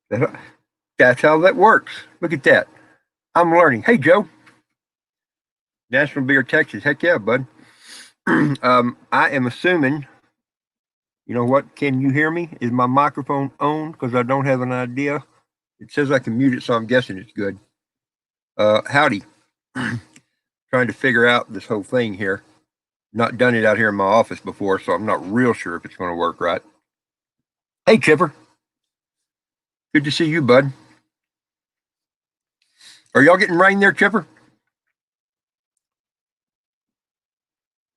That's how that works. Look at that. I'm learning. Hey, Joe, National Beer, Texas. Heck yeah, bud. I am assuming, you know what? Can you hear me? Is my microphone on? Because I don't have an idea. It says I can mute it, so I'm guessing it's good. Howdy. Trying to figure out this whole thing here. Not done it out here in my office before, so I'm not real sure if it's going to work right. Hey, Chipper. Good to see you, bud. Are y'all getting rain there, Chipper?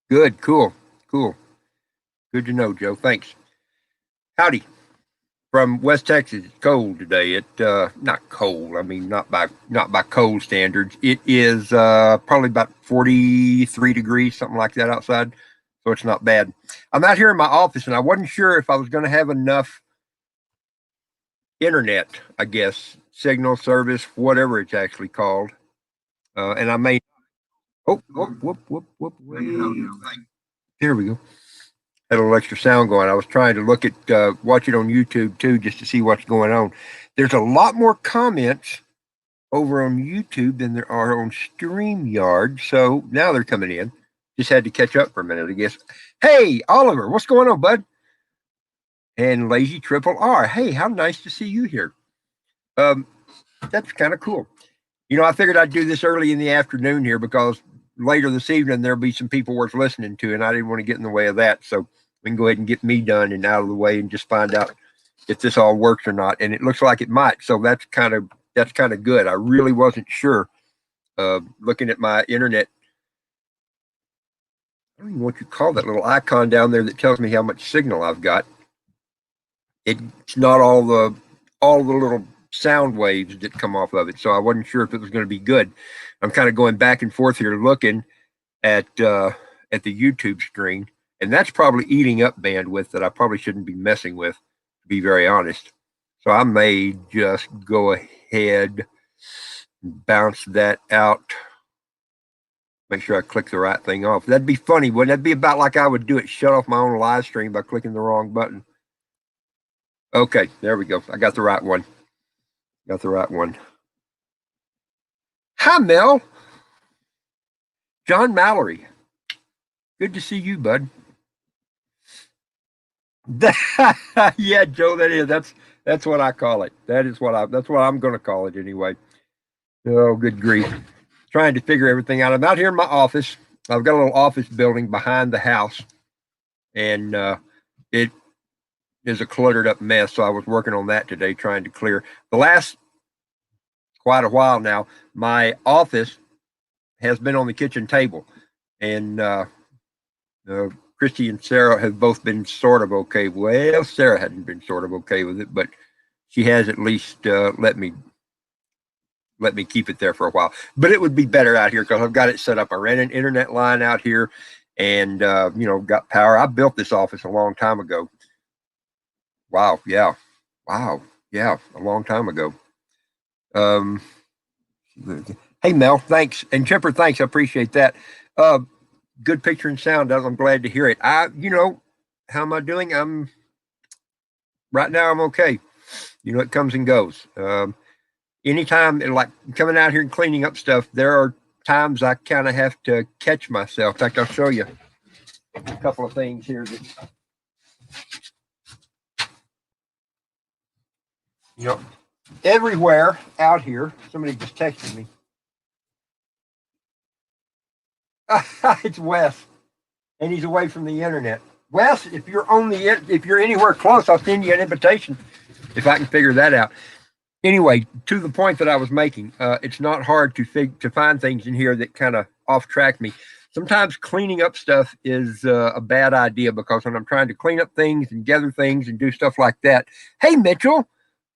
Good. Cool. Cool. Good to know, Joe. Thanks. Howdy. From West Texas. It's cold today. It not cold. I mean, not by cold standards. It is probably about 43 degrees, something like that outside. So it's not bad. I'm out here in my office, and I wasn't sure if I was going to have enough internet, I guess, signal service, whatever it's actually called. And I may. Oh, whoop, whoop, whoop, whoop. There we go. Had a little extra sound going. I was trying to look at, watch it on YouTube too, just to see what's going on. There's a lot more comments over on YouTube than there are on StreamYard. So now they're coming in. Just had to catch up for a minute, I guess. Hey, Oliver, what's going on, bud? And Lazy Triple R. Hey, how nice to see you here. That's kind of cool. You know, I figured I'd do this early in the afternoon here because later this evening there'll be some people worth listening to, and I didn't want to get in the way of that. So we can go ahead and get me done and out of the way and just find out if this all works or not. And it looks like it might. So that's kind of good. I really wasn't sure. Looking at my internet, I don't even know what you call that little icon down there that tells me how much signal I've got. It's not all the little sound waves that come off of it. So I wasn't sure if it was going to be good. I'm kind of going back and forth here looking at the YouTube screen, and that's probably eating up bandwidth that I probably shouldn't be messing with, to be very honest. So I may just go ahead and bounce that out. Make sure I click the right thing off. That'd be funny, wouldn't it? That'd be about like I would do it, shut off my own live stream by clicking the wrong button. Okay, there we go. I got the right one. Got the right one. Hi, Mel. John Mallory. Good to see you, bud. Yeah, Joe, that's what I call it. That's what I'm going to call it anyway. Oh, good grief! Trying to figure everything out. I'm out here in my office. I've got a little office building behind the house, and it is a cluttered up mess. So I was working on that today, trying to clear the last quite a while now. My office has been on the kitchen table, and Christy and Sarah have both been sort of okay. Well, Sarah hadn't been sort of okay with it, but she has at least let me keep it there for a while. But it would be better out here because I've got it set up. I ran an internet line out here, and got power. I built this office a long time ago. Wow, yeah, wow, yeah, a long time ago. Um, hey Mel, thanks, and Chipper, thanks. I appreciate that. Uh, Good picture and sound. I'm glad to hear it. How am I doing? Right now. I'm okay. It comes and goes. Anytime, like coming out here and cleaning up stuff, there are times I kind of have to catch myself. In fact, I'll show you a couple of things here that you know everywhere out here. Somebody just texted me. It's Wes, and he's away from the internet. Wes, if you're anywhere close, I'll send you an invitation if I can figure that out. Anyway, to the point that I was making, it's not hard to find things in here that kind of off track me. Sometimes cleaning up stuff is a bad idea because when I'm trying to clean up things and gather things and do stuff like that. Hey, Mitchell.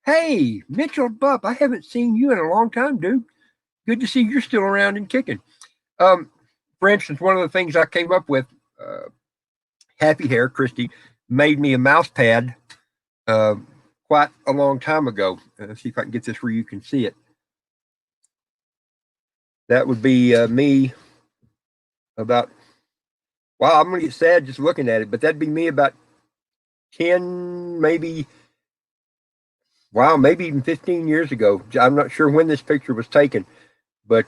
Hey, Mitchell Bupp. I haven't seen you in a long time, dude. Good to see you're still around and kicking. Um, for instance, one of the things I came up with, Happy Hair, Christy, made me a mouse pad uh, quite a long time ago. Let's see if I can get this where you can see it. That would be me about, wow, I'm going to get sad just looking at it, but that'd be me about 10, maybe wow, maybe even 15 years ago. I'm not sure when this picture was taken, but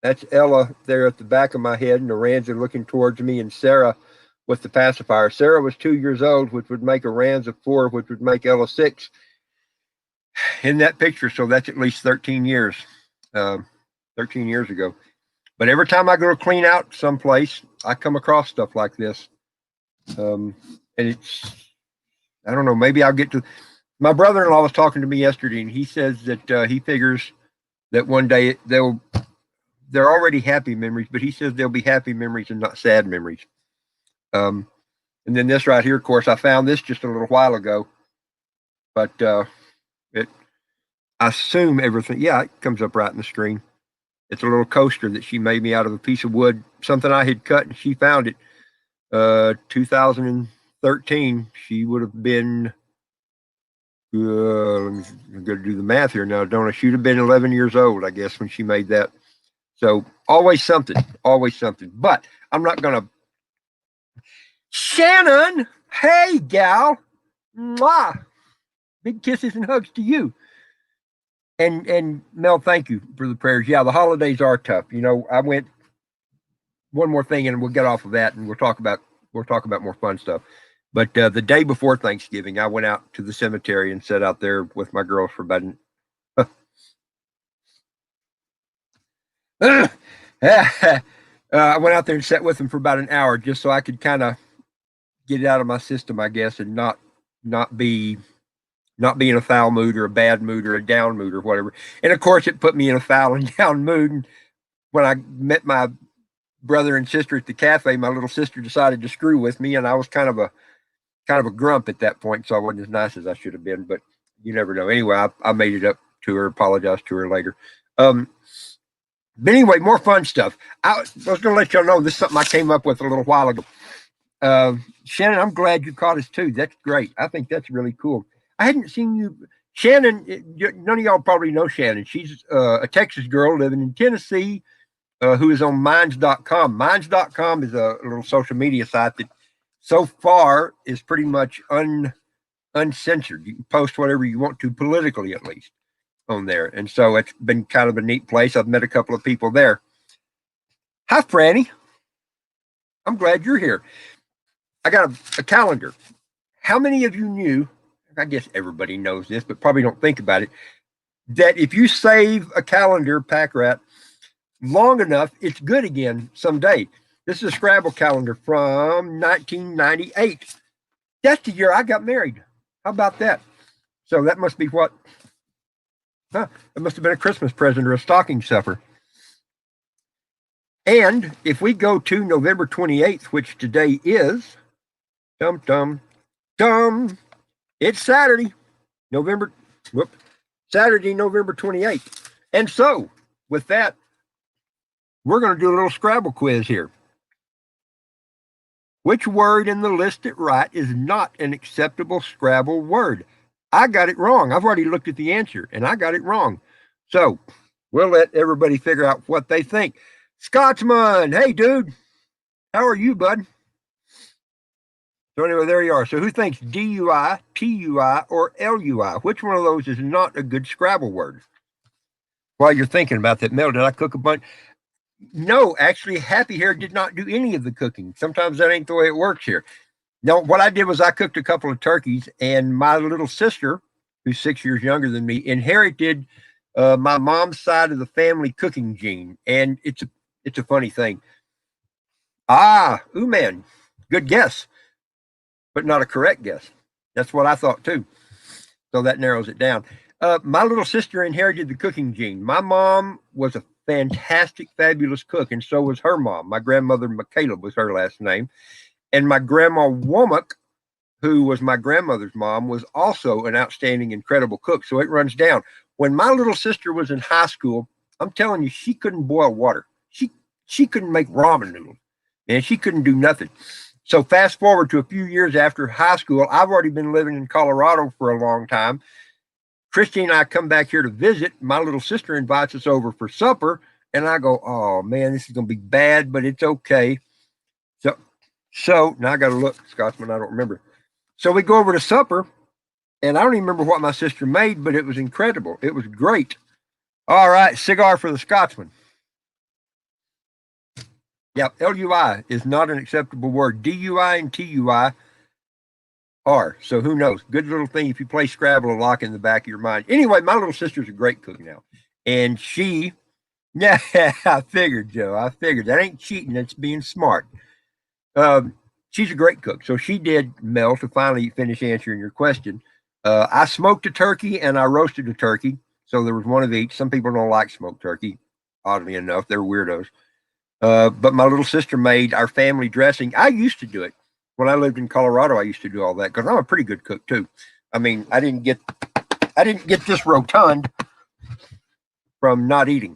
that's Ella there at the back of my head, and Aranza looking towards me, and Sarah with the pacifier. Sarah was 2 years old, which would make Aranza 4, which would make Ella 6 in that picture. So that's at least 13 years, 13 years ago. But every time I go to clean out someplace, I come across stuff like this. And it's, I don't know, maybe I'll get to. My brother-in-law was talking to me yesterday, and he says that he figures that one day they're already happy memories, but he says they'll be happy memories and not sad memories. And then this right here, of course, I found this just a little while ago, but I assume everything. Yeah, it comes up right in the screen. It's a little coaster that she made me out of a piece of wood, something I had cut, and she found it. 2013. She would have been. I'm going to do the math here now, don't I? She'd have been 11 years old, I guess, when she made that. So always something, always something. But I'm not going to. Shannon, hey, gal. Mwah. Big kisses and hugs to you. And Mel, thank you for the prayers. Yeah, the holidays are tough. You know, I went one more thing, and we'll get off of that, and we'll talk about more fun stuff. But the day before Thanksgiving, I went out to the cemetery and sat out there with my girls for about I went out there and sat with them for about an hour just so I could kind of get it out of my system, I guess, and not be in a foul mood or a bad mood or a down mood or whatever. And of course, it put me in a foul and down mood. And when I met my brother and sister at the cafe, my little sister decided to screw with me, and I was kind of a grump at that point, so I wasn't as nice as I should have been. But you never know. Anyway, I made it up to her, apologized to her later. But anyway, more fun stuff. I was going to let y'all know this is something I came up with a little while ago. Shannon, I'm glad you caught us too. That's great. I think that's really cool. I hadn't seen you, Shannon. None of y'all probably know Shannon. She's a Texas girl living in Tennessee, who is on Minds.com. Minds.com is a little social media site that so far is pretty much uncensored. You can post whatever you want to, politically at least, on there. And so it's been kind of a neat place. I've met a couple of people there. Hi, Franny. I'm glad you're here. I got a calendar. How many of you knew, I guess everybody knows this, but probably don't think about it, that if you save a calendar, Pack Rat, long enough, it's good again someday. This is a Scrabble calendar from 1998. That's the year I got married. How about that? So that must be what? It must have been a Christmas present or a stocking stuffer. And if we go to November 28th, which today is, it's Saturday, Saturday, November 28th. And so, with that, we're going to do a little Scrabble quiz here. Which word in the listed right is not an acceptable Scrabble word? I got it wrong. I've already looked at the answer, and I got it wrong. So, we'll let everybody figure out what they think. Scotsman, hey, dude. How are you, bud? So anyway, there you are. So who thinks DUI, TUI, or LUI? Which one of those is not a good Scrabble word? While you're thinking about that, Mel, did I cook a bunch? No, actually, Happy Hair did not do any of the cooking. Sometimes that ain't the way it works here. No, what I did was I cooked a couple of turkeys, and my little sister, who's 6 years younger than me, inherited my mom's side of the family cooking gene, and it's a funny thing. Man, good guess, but not a correct guess. That's what I thought too. So that narrows it down. My little sister inherited the cooking gene. My mom was a fantastic, fabulous cook, and so was her mom. My grandmother, Michaela, was her last name. And my grandma, Womack, who was my grandmother's mom, was also an outstanding, incredible cook. So it runs down. When my little sister was in high school, I'm telling you, she couldn't boil water. She couldn't make ramen noodles, and she couldn't do nothing. So fast forward to a few years after high school, I've already been living in Colorado for a long time. Christy and I come back here to visit. My little sister invites us over for supper, and I go, oh, man, this is going to be bad, but it's okay. So now I got to look, Scotsman, I don't remember. So we go over to supper, And I don't even remember what my sister made, but it was incredible. It was great. All right, cigar for the Scotsman. Yep, LUI is not an acceptable word. DUI and TUI are. So who knows? Good little thing if you play Scrabble, a lock in the back of your mind. Anyway, my little sister's a great cook now. And she, yeah, I figured, Joe. I figured that ain't cheating. That's being smart. She's a great cook. So she did, Mel, to finally finish answering your question. I smoked a turkey and I roasted a turkey. So there was one of each. Some people don't like smoked turkey, oddly enough. They're weirdos. But my little sister made our family dressing. I used to do it when I lived in Colorado. I used to do all that because I'm a pretty good cook too. I mean, I didn't get this rotund from not eating.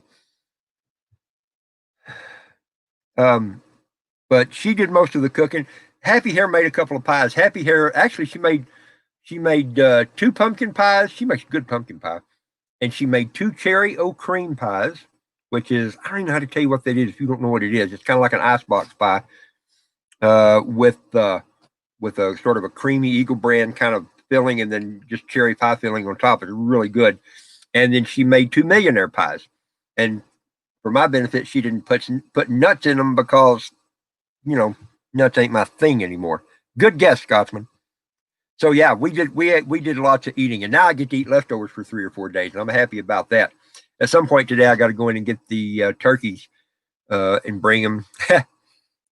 But she did most of the cooking. Happy Hair made a couple of pies. Happy Hair actually she made 2 pumpkin pies. She makes good pumpkin pie, and she made 2 cherry cream pies, which is I don't even know how to tell you what that is if you don't know what it is. It's kind of like an icebox pie with a sort of a creamy Eagle brand kind of filling, and then just cherry pie filling on top. It's really good. And then she made 2 millionaire pies, and for my benefit, she didn't put nuts in them because nuts ain't my thing anymore. Good guess, Scotsman. So yeah, we did lots of eating, and now I get to eat leftovers for 3 or 4 days, and I'm happy about that. At some point today, I got to go in and get the turkeys and bring them. Did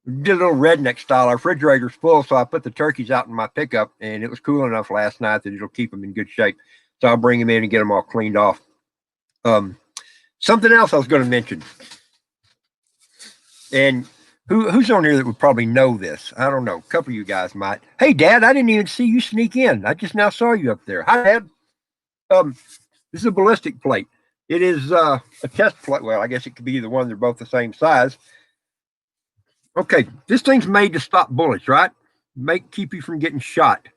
a little redneck style. Our refrigerator's full, so I put the turkeys out in my pickup, and it was cool enough last night that it'll keep them in good shape. So I'll bring them in and get them all cleaned off. Something else I was going to mention, and who's on here that would probably know this? I don't know. A couple of you guys might. Hey, Dad, I didn't even see you sneak in. I just now saw you up there. Hi, Dad. This is a ballistic plate. It is a test plate. Well, I guess it could be either one. They're both the same size. Okay, this thing's made to stop bullets, right? Keep you from getting shot.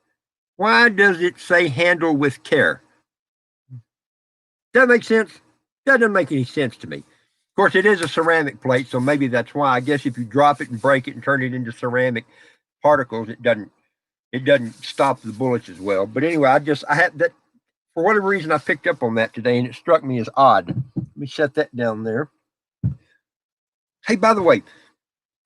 Why does it say handle with care? Does that make sense? That doesn't make any sense to me. Of course, it is a ceramic plate, so maybe that's why. I guess if you drop it and break it and turn it into ceramic particles, it doesn't stop the bullets as well. But anyway, I had that for whatever reason I picked up on that today, and it struck me as odd. Let me set that down there. Hey, by the way,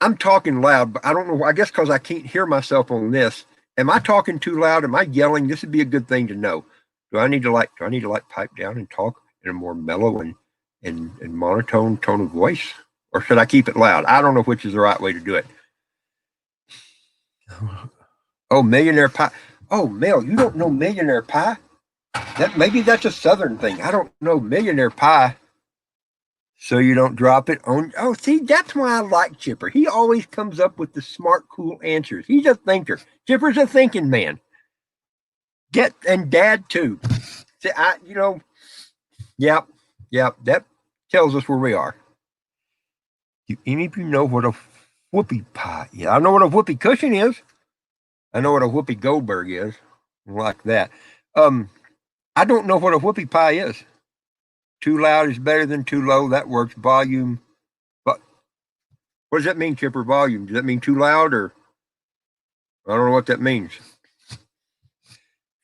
I'm talking loud, but I don't know. I guess because I can't hear myself on this. Am I talking too loud? Am I yelling? This would be a good thing to know. Do I need to pipe down and talk in a more mellow and monotone tone of voice, or should I keep it loud? I don't know which is the right way to do it. Oh, millionaire pie. Oh, Mel, you don't know millionaire pie? Maybe that's a Southern thing. I don't know millionaire pie. So you don't drop it on. Oh, see, that's why I like Chipper. He always comes up with the smart, cool answers. He's a thinker. Chipper's a thinking man. And Dad too. See, yep. That tells us where we are. Do any of you know what a whoopie pie? Yeah, I know what a whoopie cushion is. I know what a whoopie Goldberg is. Like that. I don't know what a whoopie pie is. Too loud is better than too low. That works. Volume. But what does that mean, Chipper? Volume. Does that mean too loud or? I don't know what that means.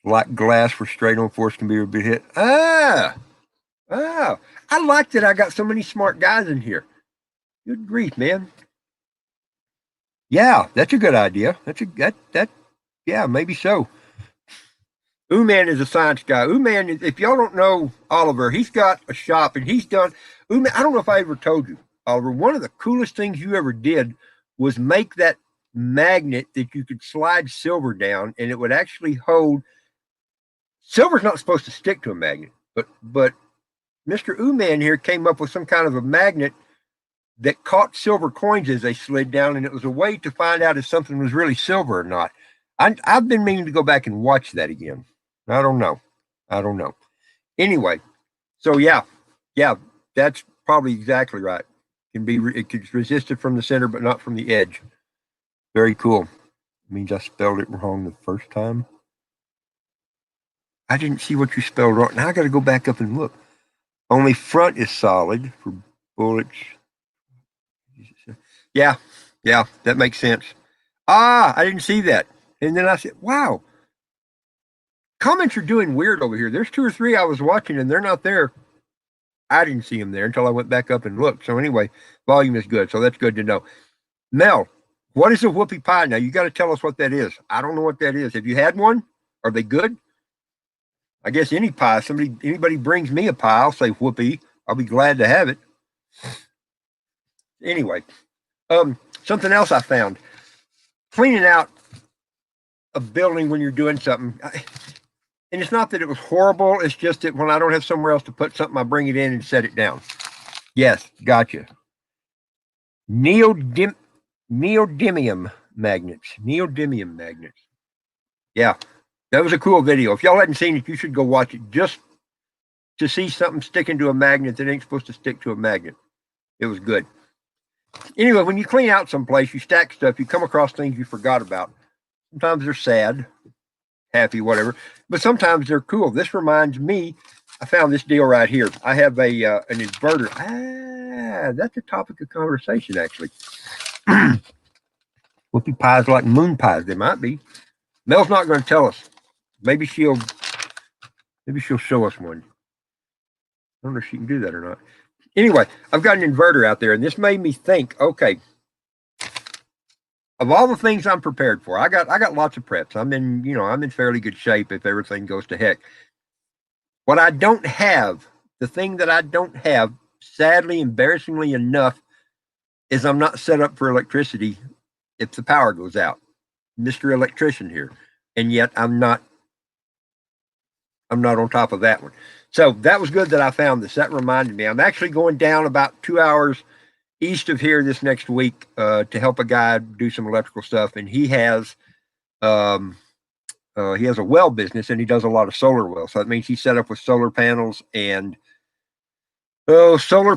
Like glass for straight on force can be a bit hit. I like that I got so many smart guys in here. Good grief, man. Yeah, that's a good idea. Yeah, maybe so. Ooman is a science guy. Ooman, if y'all don't know Oliver, he's got a shop and he's done. Ooman, I don't know if I ever told you, Oliver, one of the coolest things you ever did was make that magnet that you could slide silver down and it would actually hold. Silver's not supposed to stick to a magnet, but Mr. Ooman here came up with some kind of a magnet that caught silver coins as they slid down, and it was a way to find out if something was really silver or not. I've been meaning to go back and watch that again. I don't know. Anyway, so yeah, that's probably exactly right. It can resist it from the center, but not from the edge. Very cool. It means I spelled it wrong the first time. I didn't see what you spelled wrong. Now I got to go back up and look. Only front is solid for bullets. Yeah, that makes sense. I didn't see that. And then I said, wow. Comments are doing weird over here. There's 2 or 3 I was watching and they're not there. I didn't see them there until I went back up and looked. So anyway, volume is good. So that's good to know. Mel, what is a whoopie pie? Now you got to tell us what that is. I don't know what that is. Have you had one? Are they good? I guess any pie. Anybody brings me a pie, I'll say whoopie. I'll be glad to have it. Anyway, something else I found. Cleaning out a building when you're doing something. And it's not that it was horrible. It's just that when I don't have somewhere else to put something, I bring it in and set it down. Yes, gotcha. Neodymium magnets. Neodymium magnets. Yeah, that was a cool video. If y'all hadn't seen it, you should go watch it just to see something sticking to a magnet that ain't supposed to stick to a magnet. It was good. Anyway, when you clean out someplace, you stack stuff, you come across things you forgot about. Sometimes they're sad, happy, whatever, but sometimes they're cool. This reminds me, I found this deal right here. I have an inverter. That's a topic of conversation, actually. Whoopie pies like moon pies. They might be. Mel's not going to tell us. Maybe she'll show us one. I don't know if she can do that or not. Anyway, I've got an inverter out there, and this made me think, okay, of all the things I'm prepared for, I got lots of preps. I'm in fairly good shape if everything goes to heck. What I don't have, the thing that I don't have, sadly, embarrassingly enough, is I'm not set up for electricity if the power goes out. Mr. Electrician here. And yet I'm not on top of that one. So that was good that I found this. That reminded me. I'm actually going down about 2 hours east of here this next week to help a guy do some electrical stuff. And he has a well business and he does a lot of solar wells. So that means he's set up with solar panels and inverters,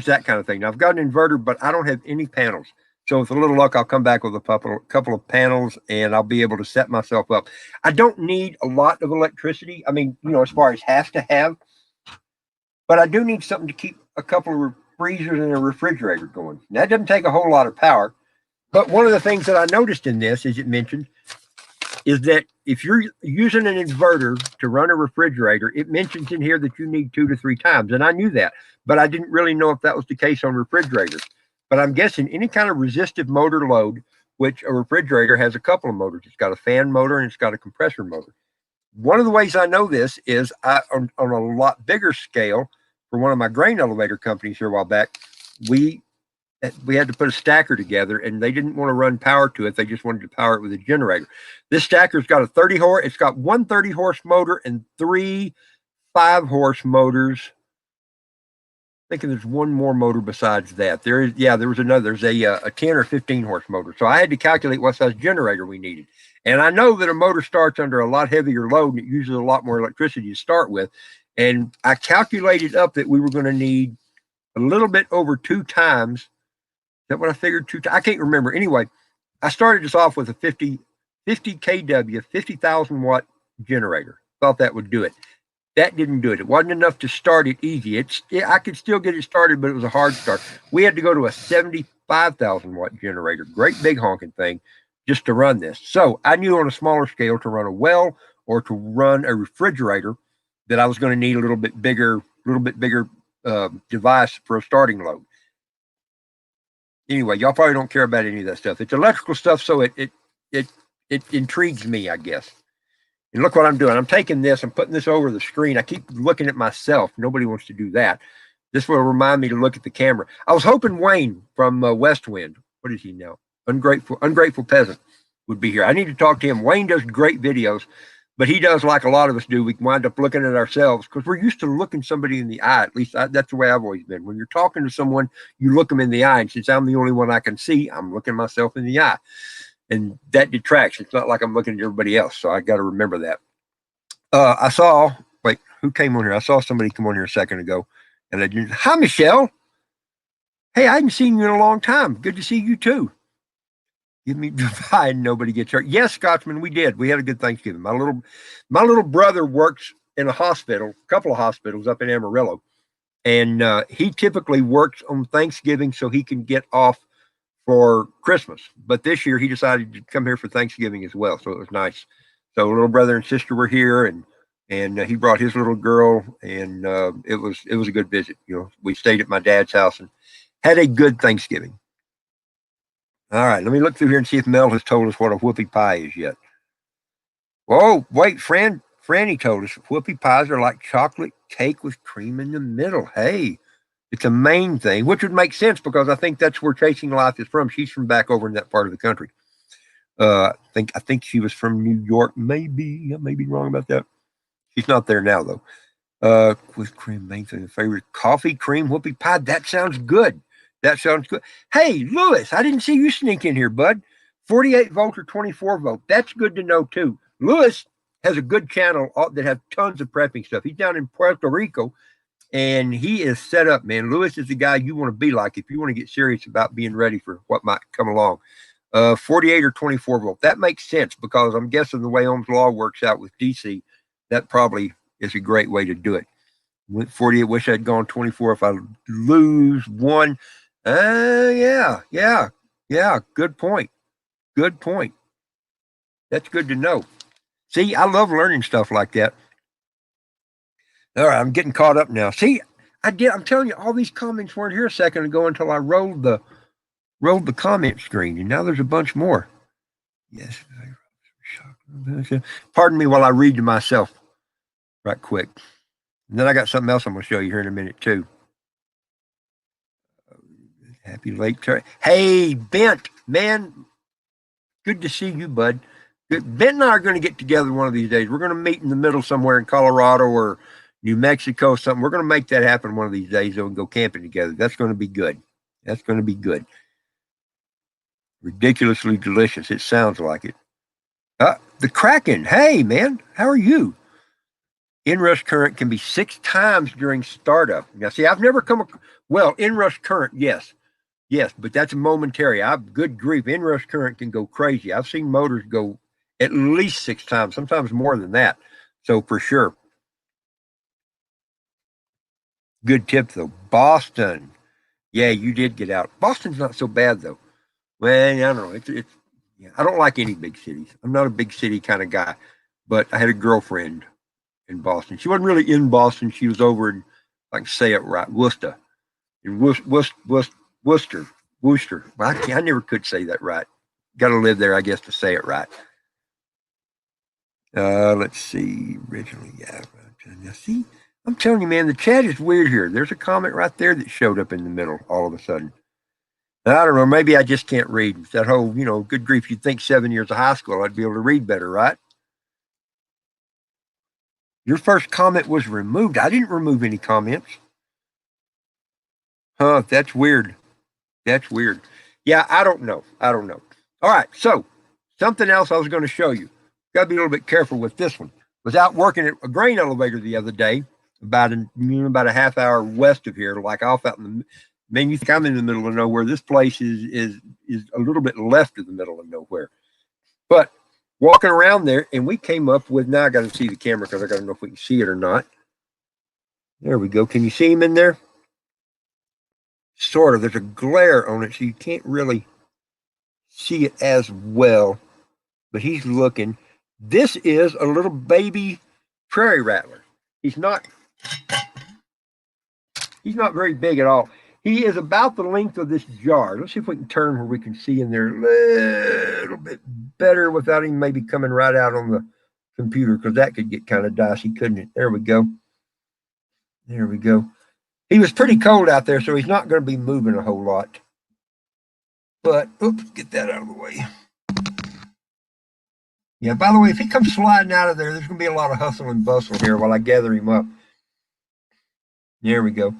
that kind of thing. Now I've got an inverter, but I don't have any panels. So with a little luck, I'll come back with a couple of panels and I'll be able to set myself up. I don't need a lot of electricity. I mean, as far as has to have, but I do need something to keep a couple of freezers and a refrigerator going. Now, that doesn't take a whole lot of power. But one of the things that I noticed in this, as it mentioned, is that if you're using an inverter to run a refrigerator, it mentions in here that you need 2 to 3 times. And I knew that, but I didn't really know if that was the case on refrigerators. But I'm guessing any kind of resistive motor load, which a refrigerator has a couple of motors. It's got a fan motor and it's got a compressor motor. One of the ways I know this is on a lot bigger scale for one of my grain elevator companies here a while back, we had to put a stacker together and they didn't want to run power to it. They just wanted to power it with a generator. This stacker's got it's got one 30 horse motor and 3 5-horse motors. Thinking there's one more motor besides that. There was another. There's a 10 or 15 horse motor. So I had to calculate what size generator we needed. And I know that a motor starts under a lot heavier load and it uses a lot more electricity to start with. And I calculated up that we were going to need a little bit over 2 times. Is that what I figured? 2 times? I can't remember. Anyway, I started this off with a 50 kW, 50,000 watt generator. Thought that would do it. That didn't do it. It wasn't enough to start it easy. I could still get it started, but it was a hard start. We had to go to a 75,000 watt generator, great big honking thing, just to run this. So I knew on a smaller scale to run a well or to run a refrigerator that I was going to need a little bit bigger device for a starting load. Anyway, y'all probably don't care about any of that stuff. It's electrical stuff, so it intrigues me, I guess. And look what I'm doing. I'm taking this, I'm putting this over the screen. I keep looking at myself. Nobody wants to do that. This will remind me to look at the camera. I was hoping Wayne from West Wind, what is he now? Ungrateful Peasant would be here. I need to talk to him. Wayne does great videos, but he does like a lot of us do. We wind up looking at ourselves because we're used to looking somebody in the eye. At least that's the way I've always been. When you're talking to someone, you look them in the eye. And since I'm the only one I can see, I'm looking myself in the eye. And that detracts. It's not like I'm looking at everybody else. So I got to remember that. Who came on here? I saw somebody come on here a second ago. And I didn't. Hi, Michelle. Hey, I hadn't seen you in a long time. Good to see you too. Give me divide. Nobody gets hurt. Yes, Scotsman, we did. We had a good Thanksgiving. My little brother works in a couple of hospitals up in Amarillo. And he typically works on Thanksgiving so he can get off for Christmas. But this year he decided to come here for Thanksgiving as well. So it was nice. So little brother and sister were here, and he brought his little girl, and it was a good visit. You know, we stayed at my dad's house and had a good Thanksgiving. All right, let me look through here and see if Mel has told us what a whoopie pie is yet. Whoa, wait, Franny told us whoopie pies are like chocolate cake with cream in the middle. Hey, it's a Maine thing, which would make sense because I think that's where Chasing Life is from. She's from back over in that part of the country. I think she was from New York. Maybe I may be wrong about that. She's not there now though. With cream, Maine thing, favorite coffee cream whoopie pie. That sounds good. That sounds good. Hey, Lewis, I didn't see you sneak in here, bud. 48 volt or 24 volt. That's good to know too. Lewis has a good channel that has tons of prepping stuff. He's down in Puerto Rico, and he is set up, man. Lewis is the guy you want to be like if you want to get serious about being ready for what might come along. 48 or 24 volt. That makes sense because I'm guessing the way Ohm's law works out with DC, that probably is a great way to do it. Went 48. Wish I'd gone 24. If I lose one, yeah. Good point. Good point. That's good to know. See, I love learning stuff like that. All right, I'm getting caught up now. See, I'm telling you, all these comments weren't here a second ago until I rolled the comment screen, and now there's a bunch more. Yes. Pardon me while I read to myself right quick. And then I got something else I'm going to show you here in a minute, too. Happy late turn. Hey, Bent, man, good to see you, bud. Bent and I are going to get together one of these days. We're going to meet in the middle somewhere in Colorado or New Mexico, something. We're going to make that happen one of these days and go camping together. That's going to be good. That's going to be good. Ridiculously delicious. It sounds like it. The Kraken. Hey, man, how are you? Inrush current can be 6 times during startup. Now, see, I've never come across, well, inrush current, yes, but that's momentary. Good grief, inrush current can go crazy. I've seen motors go at least 6 times, sometimes more than that. So for sure. Good tip though. Boston. Yeah, you did get out. Boston's not so bad though. Well, I don't know. I don't like any big cities. I'm not a big city kind of guy. But I had a girlfriend in Boston. She wasn't really in Boston. She was over in, if I can say it right, Worcester. In Worcester. Well, I never could say that right. Got to live there, I guess, to say it right. Let's see. Originally, yeah. Now, see, I'm telling you, man, the chat is weird here. There's a comment right there that showed up in the middle all of a sudden. I don't know. Maybe I just can't read. It's that whole, good grief. You'd think 7 years of high school, I'd be able to read better, right? Your first comment was removed. I didn't remove any comments. Huh, that's weird. That's weird. Yeah, I don't know. All right, so something else I was going to show you. Got to be a little bit careful with this one. Was out working at a grain elevator the other day, about a half hour west of here, like off out in the. Man, you think I'm in the middle of nowhere? This place is a little bit left of the middle of nowhere. But walking around there, and we came up with. Now I got to see the camera because I got to know if we can see it or not. There we go. Can you see him in there? Sort of. There's a glare on it, so you can't really see it as well. But he's looking. This is a little baby prairie rattler. He's not very big at all. He is about the length of this jar. Let's see if we can turn where we can see in there a little bit better without him maybe coming right out on the computer, because that could get kind of dicey, couldn't it? There we go. He was pretty cold out there, so he's not going to be moving a whole lot. But, oops, get that out of the way. Yeah, by the way, if he comes sliding out of there, there's going to be a lot of hustle and bustle here while I gather him up. There we go.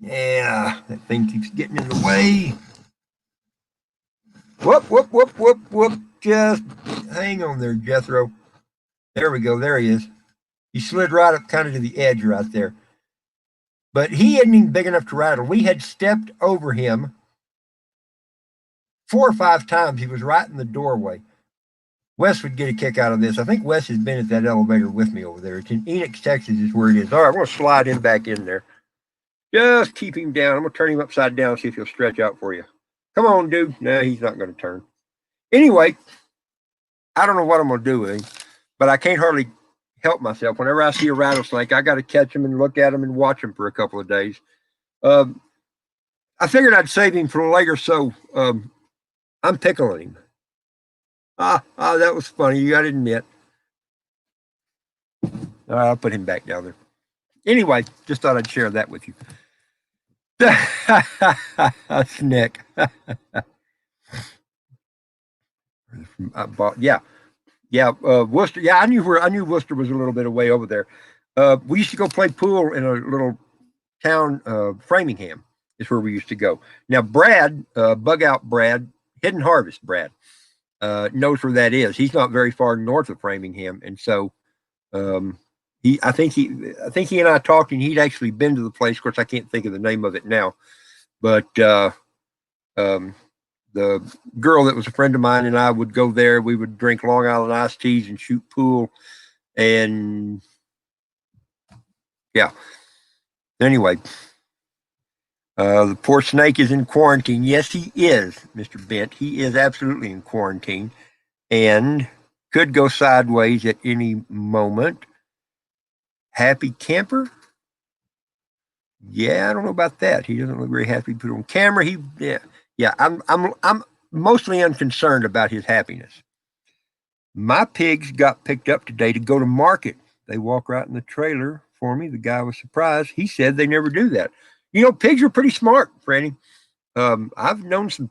Yeah, that thing keeps getting in the way. Whoop. Just hang on there, Jethro. There we go. There he is. He slid right up kind of to the edge right there. But he isn't even big enough to rattle. We had stepped over him 4 or 5 times. He was right in the doorway. Wes would get a kick out of this. I think Wes has been at that elevator with me over there. It's in Enix, Texas is where it is. All right, we're going to slide him back in there. Just keep him down. I'm going to turn him upside down, see if he'll stretch out for you. Come on, dude. No, he's not going to turn. Anyway, I don't know what I'm going to do with him, but I can't hardly help myself. Whenever I see a rattlesnake, I got to catch him and look at him and watch him for a couple of days. I figured I'd save him for later, so I'm tickling him. That was funny. You got to admit. I'll put him back down there. Anyway, just thought I'd share that with you. Snick. Worcester. Yeah, I knew Worcester was a little bit away over there. We used to go play pool in a little town, Framingham is where we used to go. Now, Brad, Bug Out Brad, Hidden Harvest Brad, knows where that is. He's not very far north of Framingham, and so I think he and I talked, and he'd actually been to the place. Of course, I can't think of the name of it now, but the girl that was a friend of mine and I would go there. We would drink Long Island iced teas and shoot pool, and yeah. Anyway, the poor snake is in quarantine. Yes, he is, Mr. Bent. He is absolutely in quarantine and could go sideways at any moment. Happy camper? Yeah, I don't know about that. He doesn't look very happy. Put on camera. I'm mostly unconcerned about his happiness. My pigs got picked up today to go to market. They walk right in the trailer for me. The guy was surprised. He said they never do that. You know, pigs are pretty smart, Franny. I've known some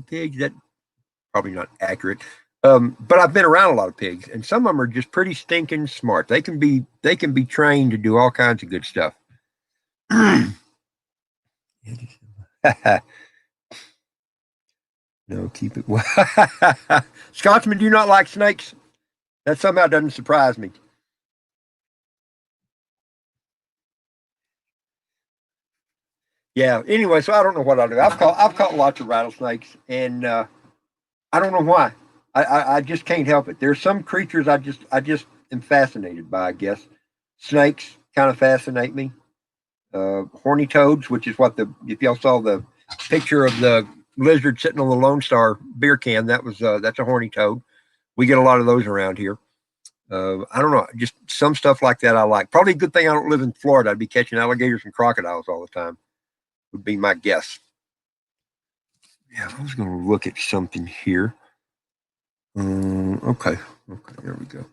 pigs. That probably not accurate. But I've been around a lot of pigs, and some of them are just pretty stinking smart. They can be trained to do all kinds of good stuff. No, keep it. Scotsman, do you not like snakes? That somehow doesn't surprise me. Yeah. Anyway, so I don't know what I'll do. I've caught lots of rattlesnakes, and I don't know why. I just can't help it. There's some creatures I just am fascinated by. I guess snakes kind of fascinate me. Horny toads, which is what if y'all saw the picture of the lizard sitting on the Lone Star beer can, that's a horny toad. We get a lot of those around here. I don't know, just some stuff like that I like. Probably a good thing I don't live in Florida. I'd be catching alligators and crocodiles all the time. Would be my guess. Yeah, I was going to look at something here. Okay, there we go.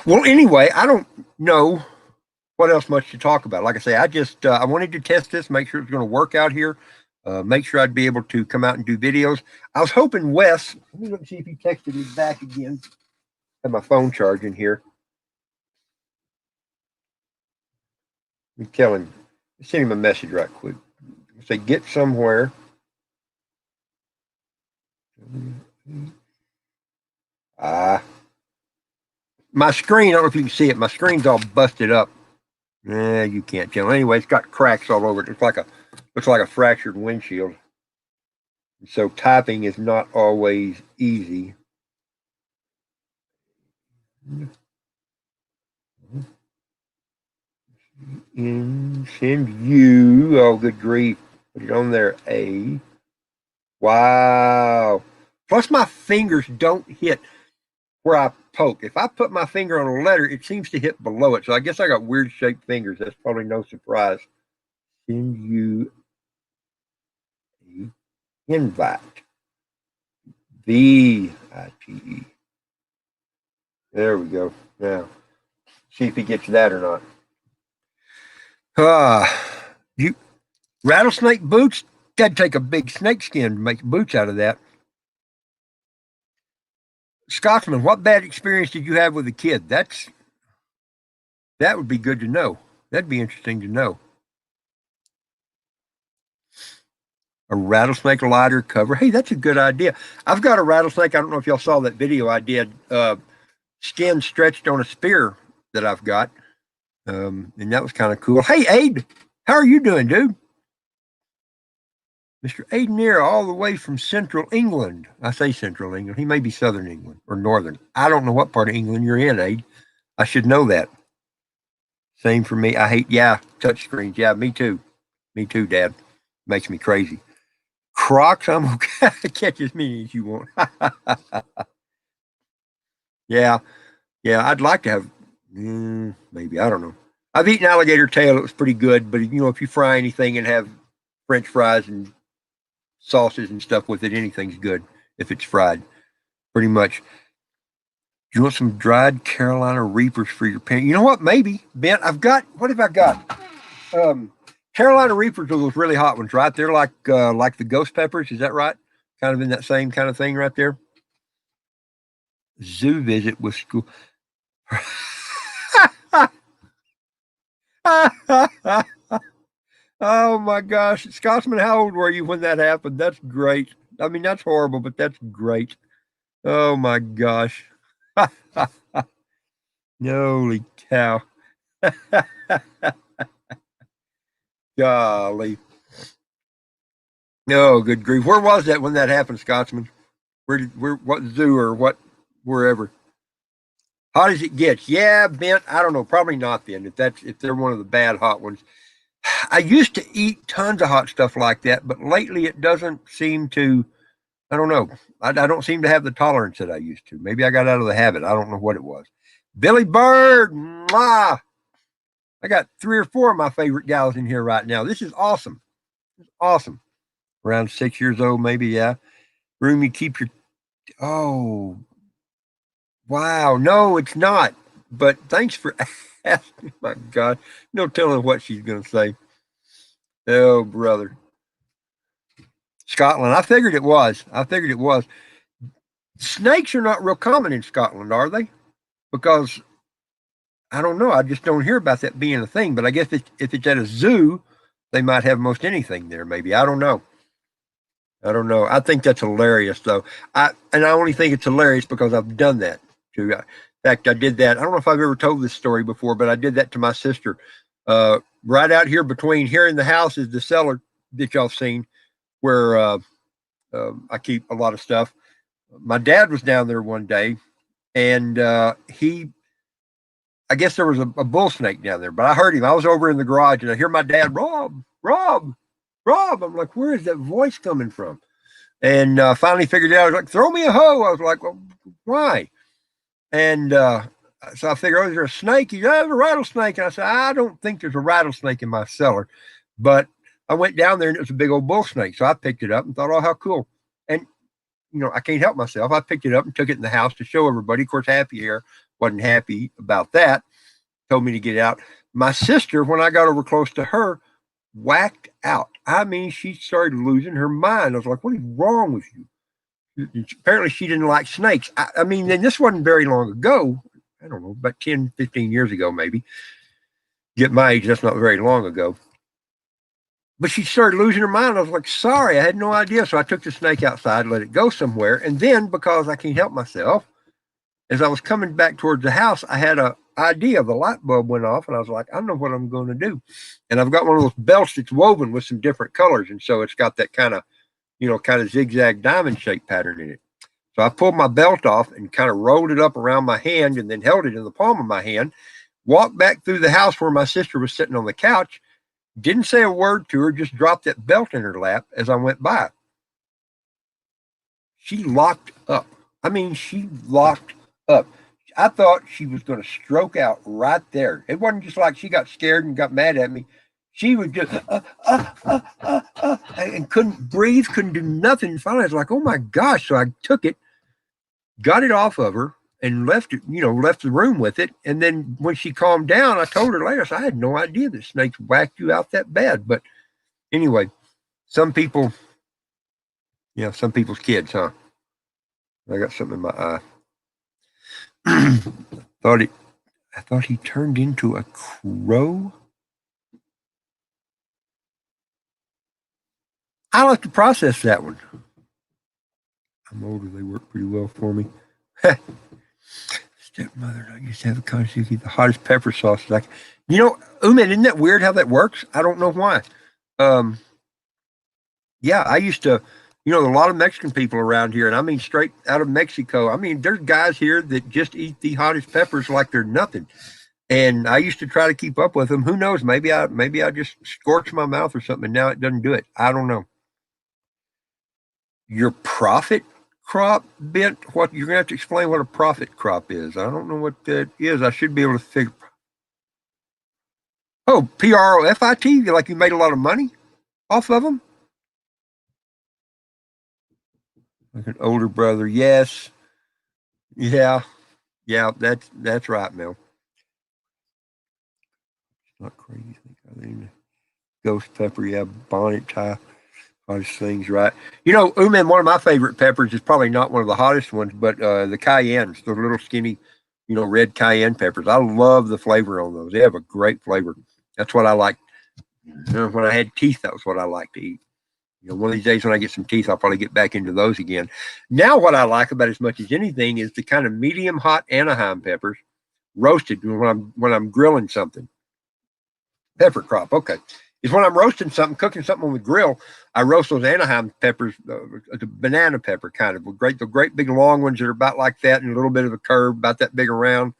Well, anyway, I don't know what else much to talk about. Like I say, I wanted to test this, make sure it was going to work out here, make sure I'd be able to come out and do videos. I was hoping Wes. Let me look and see if he texted me back again. I have my phone charging here. Let me tell him. Send him a message right quick. Say get somewhere. My screen, I don't know if you can see it, my screen's all busted up. You can't tell. Anyway, it's got cracks all over it. It looks like a fractured windshield. So typing is not always easy. Send you. Oh, good grief. Put it on there. Wow. Plus, my fingers don't hit where I poke. If I put my finger on a letter, it seems to hit below it. So I guess I got weird shaped fingers. That's probably no surprise. Send you an invite. VITE. There we go. Now, see if he gets that or not. You rattlesnake boots? That'd take a big snake skin to make boots out of that. Scotsman, what bad experience did you have with a kid? That would be good to know. That'd be interesting to know. A rattlesnake lighter cover. Hey, that's a good idea. I've got a rattlesnake. I don't know if y'all saw that video I did. Skin stretched on a spear that I've got. And that was kind of cool. Hey, Aid, how are you doing, dude? Mr. Aideneer, all the way from Central England. I say Central England. He may be Southern England or Northern. I don't know what part of England you're in, Aid. I should know that. Same for me. I hate, touch screens. Yeah, me too. Me too, Dad. Makes me crazy. Crocs, I'm okay. Catch as many as you want. Yeah, yeah, I'd like to have, maybe, I don't know. I've eaten alligator tail. It was pretty good, but if you fry anything and have French fries and sauces and stuff with it, anything's good if it's fried, pretty much. You want some dried Carolina Reapers for your pan? You know what? Maybe, Ben. What have I got? Carolina Reapers are those really hot ones, right? They're like the ghost peppers. Is that right? Kind of in that same kind of thing right there. Zoo visit with school. Oh my gosh. Scotsman, how old were you when that happened? That's great. I mean, that's horrible, but that's great. Oh my gosh. Holy cow. Golly. Oh, good grief. Where was that when that happened, Scotsman? What zoo or wherever? How does it get? Yeah, Bent, I don't know. Probably not then, if they're one of the bad hot ones. I used to eat tons of hot stuff like that, but lately it doesn't seem to, I don't know. I don't seem to have the tolerance that I used to. Maybe I got out of the habit. I don't know what it was. Billy Bird, mwah! I got 3 or 4 of my favorite gals in here right now. This is awesome. It's awesome. Around 6 years old, maybe, yeah. Room you keep your, oh, wow. No, it's not. But thanks for asking. My God. No telling what she's going to say. Oh, brother. Scotland. I figured it was. Snakes are not real common in Scotland, are they? Because I don't know. I just don't hear about that being a thing. But I guess if it's at a zoo, they might have most anything there. Maybe I don't know. I think that's hilarious, though. I only think it's hilarious because I've done that too. In fact, I did that. I don't know if I've ever told this story before, but I did that to my sister. Right out here between here and the house is the cellar that y'all seen, where I keep a lot of stuff. My dad was down there one day, and I guess there was a bull snake down there, but I heard him. I was over in the garage, and I hear my dad, Rob, Rob, Rob. I'm like, where is that voice coming from? And finally figured it out. I was like, throw me a hoe. I was like, well, why? And so I figured, oh, is there a snake? He said, there's a rattlesnake. And I said, I don't think there's a rattlesnake in my cellar. But I went down there and it was a big old bull snake. So I picked it up and thought, oh, how cool. And, I can't help myself. I picked it up and took it in the house to show everybody. Of course, Happy here wasn't happy about that. Told me to get out. My sister, when I got over close to her, whacked out. I mean, she started losing her mind. I was like, what is wrong with you? Apparently, she didn't like snakes. I mean, and this wasn't very long ago. I don't know, about 10, 15 years ago, maybe. Get my age, that's not very long ago. But she started losing her mind. I was like, sorry, I had no idea. So I took the snake outside, let it go somewhere. And then, because I can't help myself, as I was coming back towards the house, I had an idea. The light bulb went off, and I was like, I know what I'm going to do. And I've got one of those belts that's woven with some different colors. And so it's got that kind of zigzag diamond shape pattern in it. So I pulled my belt off and kind of rolled it up around my hand and then held it in the palm of my hand, walked back through the house where my sister was sitting on the couch, didn't say a word to her, just dropped that belt in her lap as I went by. She locked up. I mean, she locked up. I thought she was going to stroke out right there. It wasn't just like she got scared and got mad at me. She was just and couldn't breathe, couldn't do nothing. Finally, I was like, oh my gosh. So I took it, got it off of her, and left the room with it. And then when she calmed down, I told her later, I had no idea that snakes whacked you out that bad. But anyway, some people's kids, huh? I got something in my eye. I thought he turned into a crow. I'll have to process that one. I'm older. They work pretty well for me. Stepmother, I used to have a conversation. The hottest pepper sauce. Like, Uman, isn't that weird how that works? I don't know why. Yeah, I used to, a lot of Mexican people around here, and I mean straight out of Mexico. I mean, there's guys here that just eat the hottest peppers like they're nothing. And I used to try to keep up with them. Who knows? Maybe I just scorched my mouth or something, and now it doesn't do it. I don't know. Your profit crop bit? What you're gonna have to explain what a profit crop is. I don't know what that is. I should be able to figure. Oh, PROFIT, like you made a lot of money off of them? Like an older brother. Yes. Yeah. Yeah, that's right, Mel. Not crazy. I mean, ghost pepper, yeah, bonnet tie, hottest things, right? You know, Uman, one of my favorite peppers is probably not one of the hottest ones, but the cayennes, the little skinny, red cayenne peppers. I love the flavor on those. They have a great flavor. That's what I like. When I had teeth, that was what I like to eat. One of these days when I get some teeth, I'll probably get back into those again. Now, what I like about as much as anything is the kind of medium hot Anaheim peppers, roasted when I'm grilling something. Pepper crop, okay. Is when I'm roasting something, cooking something on the grill, I roast those Anaheim peppers, the banana pepper kind of the great big long ones that are about like that, and a little bit of a curve, about that big around,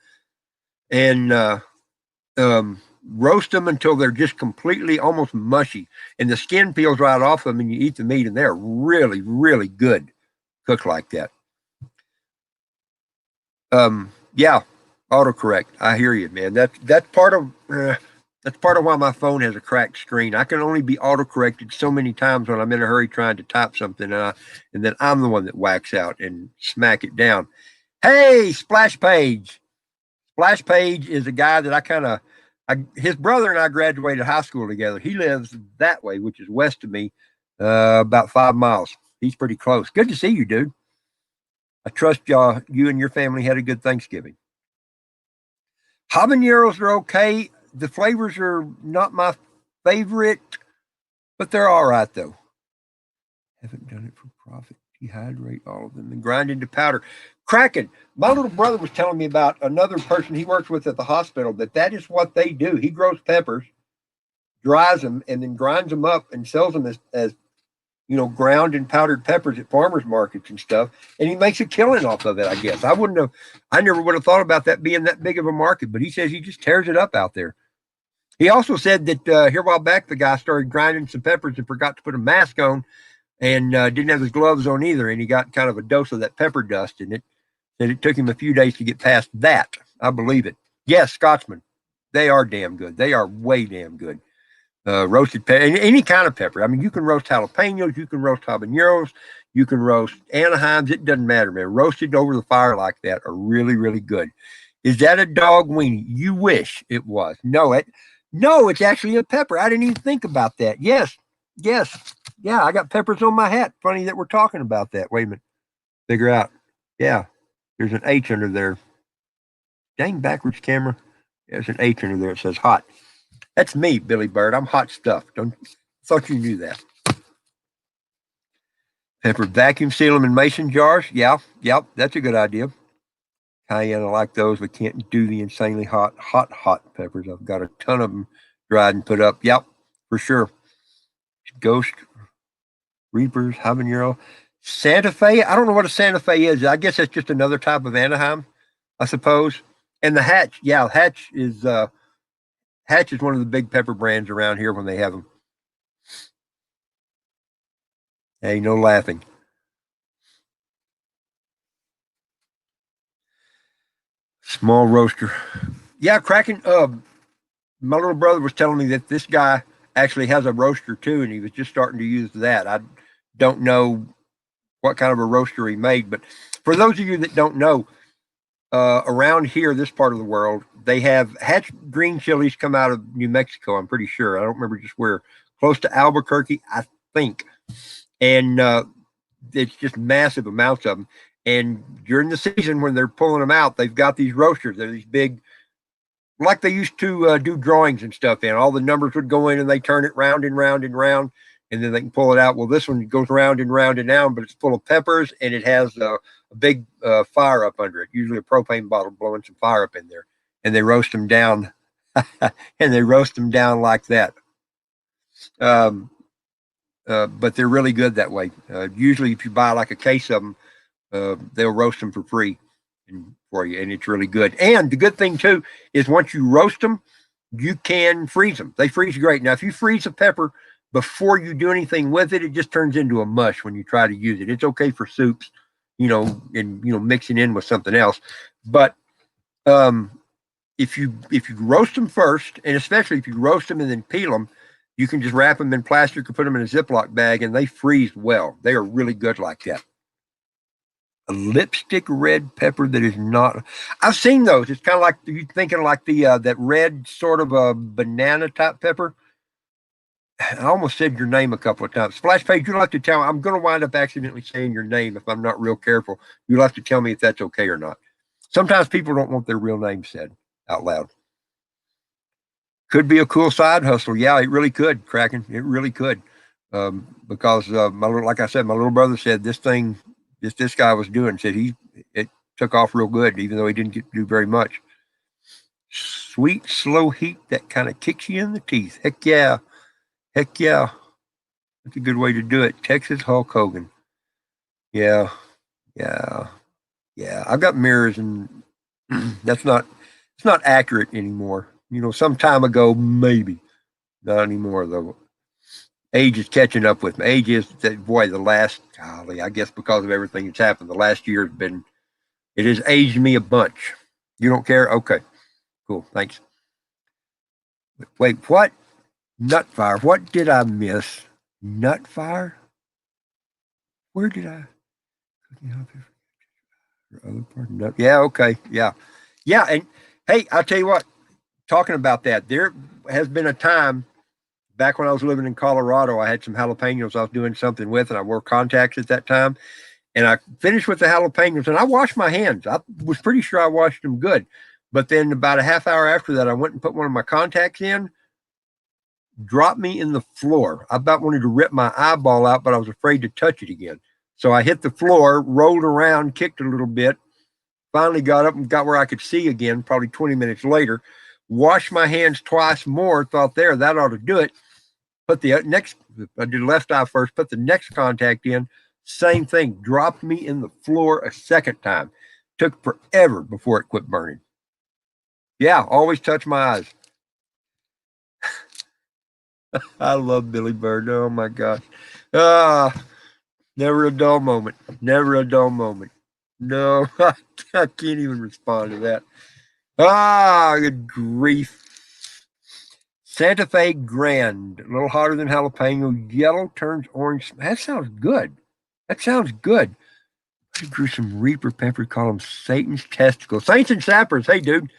and roast them until they're just completely almost mushy, and the skin peels right off them, and you eat the meat, and they're really, really good cooked like that. Yeah, autocorrect. I hear you, man. That's part of why my phone has a cracked screen. I can only be autocorrected so many times when I'm in a hurry trying to type something, and then I'm the one that whacks out and smack it down. Hey, Splash Page. Splash Page is a guy that his brother and I graduated high school together. He lives that way, which is west of me, about 5 miles. He's pretty close. Good to see you, dude. I trust you and your family had a good Thanksgiving. Habaneros are okay. The flavors are not my favorite, but they're all right though. Haven't done it for profit. Dehydrate all of them and grind into powder. Kraken. My little brother was telling me about another person he works with at the hospital that is what they do. He grows peppers, dries them, and then grinds them up and sells them as ground and powdered peppers at farmers markets and stuff. And he makes a killing off of it, I guess. I never would have thought about that being that big of a market, but he says he just tears it up out there. He also said that here a while back, the guy started grinding some peppers and forgot to put a mask on, and didn't have his gloves on either. And he got kind of a dose of that pepper dust, and it took him a few days to get past that. I believe it. Yes, Scotsman. They are damn good. They are way damn good. Roasted pepper, any kind of pepper. I mean, you can roast jalapenos, you can roast habaneros, you can roast Anaheims. It doesn't matter, man. Roasted over the fire like that are really, really good. Is that a dog weenie? You wish it was. No, it's actually a pepper. I didn't even think about that. Yes, yeah. I got peppers on my hat. Funny that we're talking about that. Wait a minute. Figure out. Yeah, there's an H under there. Dang backwards camera. There's an H under there. It says hot. That's me, Billy Bird. I'm hot stuff. Don't thought you knew that. Pepper vacuum seal them in mason jars. Yeah, yep, that's a good idea. Cayenne, I like those, but can't do the insanely hot peppers. I've got a ton of them dried and put up. Yep, for sure. Ghost, Reapers, Habanero, Santa Fe. I don't know what a Santa Fe is. I guess that's just another type of Anaheim, I suppose. And the Hatch, yeah, Hatch is one of the big pepper brands around here when they have them. Hey, no laughing. Small roaster. Yeah, Kraken. My little brother was telling me that this guy actually has a roaster too, and he was just starting to use that. I don't know what kind of a roaster he made, but for those of you that don't know, around here, this part of the world, they have Hatch green chilies come out of New Mexico. I'm pretty sure. I don't remember just where. Close to Albuquerque, I think. And it's just massive amounts of them. And during the season when they're pulling them out, they've got these roasters. They're these big, like they used to do drawings and stuff in. All the numbers would go in and they turn it round and round and round, and then they can pull it out. Well, this one goes round and round and round, but it's full of peppers and it has a big fire up under it, usually a propane bottle blowing some fire up in there. And they roast them down, and they roast them down like that. Um, but they're really good that way. Usually, if you buy like a case of them, they'll roast them for free for you, and it's really good. And the good thing too is once you roast them, you can freeze them. They freeze great. Now, if you freeze a pepper before you do anything with it, it just turns into a mush when you try to use it. It's okay for soups, and mixing in with something else. But if you roast them first, and especially if you roast them and then peel them, you can just wrap them in plastic or put them in a Ziploc bag, and they freeze well. They are really good like that. A lipstick red pepper that is not. I've seen those. It's kind of like you thinking like the that red sort of a banana type pepper. I almost said your name a couple of times. Splash Page, you'll have to tell. I'm going to wind up accidentally saying your name if I'm not real careful. You'll have to tell me if that's okay or not. Sometimes people don't want their real name said out loud. Could be a cool side hustle. Yeah, it really could, Kraken. It really could. Because like I said, my little brother said this thing, this guy was doing, said it took off real good, even though he didn't get to do very much. Sweet, slow heat that kind of kicks you in the teeth. Heck yeah. Heck yeah. That's a good way to do it. Texas Hulk Hogan. Yeah. Yeah. Yeah. I've got mirrors and it's not accurate anymore. Some time ago, maybe. Not anymore though. Age is catching up with me. Age is, boy, golly, I guess because of everything that's happened, the last year it has aged me a bunch. You don't care? Okay. Cool. Thanks. Wait, what? Nutfire. What did I miss? Nutfire? Where did I? Other part? Nut. Yeah. Okay. Yeah. Yeah. And hey, I'll tell you what. Talking about that, there has been a time back when I was living in Colorado. I had some jalapenos I was doing something with, and I wore contacts at that time. And I finished with the jalapenos, and I washed my hands. I was pretty sure I washed them good. But then about a half hour after that, I went and put one of my contacts in. Dropped me in the floor. I about wanted to rip my eyeball out, but I was afraid to touch it again. So I hit the floor, rolled around, kicked a little bit, finally got up and got where I could see again, probably 20 minutes later. Washed my hands twice more, thought that ought to do it. Put the next, I did left eye first, put the next contact in, same thing, dropped me in the floor a second time. Took forever before it quit burning. Yeah, always touch my eyes. I love Billy Bird. Oh my gosh. Never a dull moment. Never a dull moment. No, I can't even respond to that. Good grief. Santa Fe Grand, a little hotter than jalapeno. Yellow turns orange. That sounds good. That sounds good. I grew some Reaper pepper. Call them Satan's testicles. Saints and sappers. Hey, dude.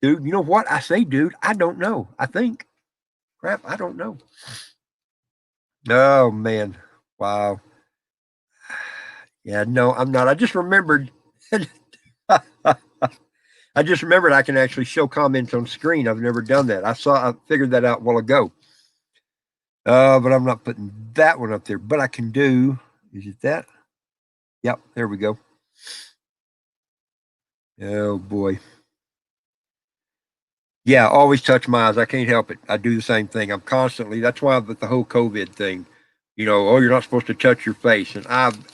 Dude, you know what I say, dude? I don't know. I think. Crap, I don't know. Oh man, wow. Yeah, no, I'm not. I just remembered. I just remembered I can actually show comments on screen. I've never done that. I figured that out a while ago. But I'm not putting that one up there. But I can do. Is it that? Yep, there we go. Oh boy. Yeah, always touch my eyes. I can't help it. I do the same thing. I'm constantly. That's why with the whole COVID thing, you're not supposed to touch your face. And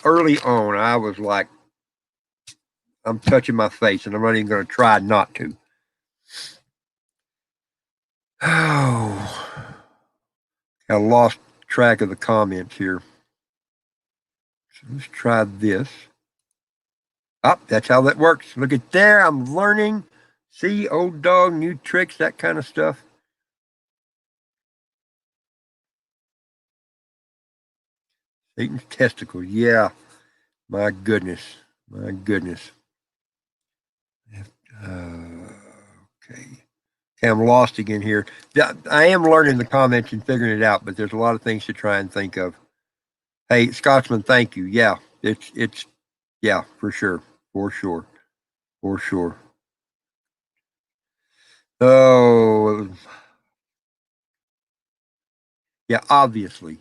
early on, I was like, I'm touching my face, and I'm not even going to try not to. Oh, I lost track of the comments here. So let's try this. Oh, that's how that works. Look at there. I'm learning. See, old dog, new tricks, that kind of stuff. Satan's testicles. Yeah. My goodness. My goodness. Okay. I'm lost again here. I am learning the comments and figuring it out, but there's a lot of things to try and think of. Hey, Scotsman, thank you. Yeah, it's yeah, for sure. For sure. For sure. Oh, yeah, obviously.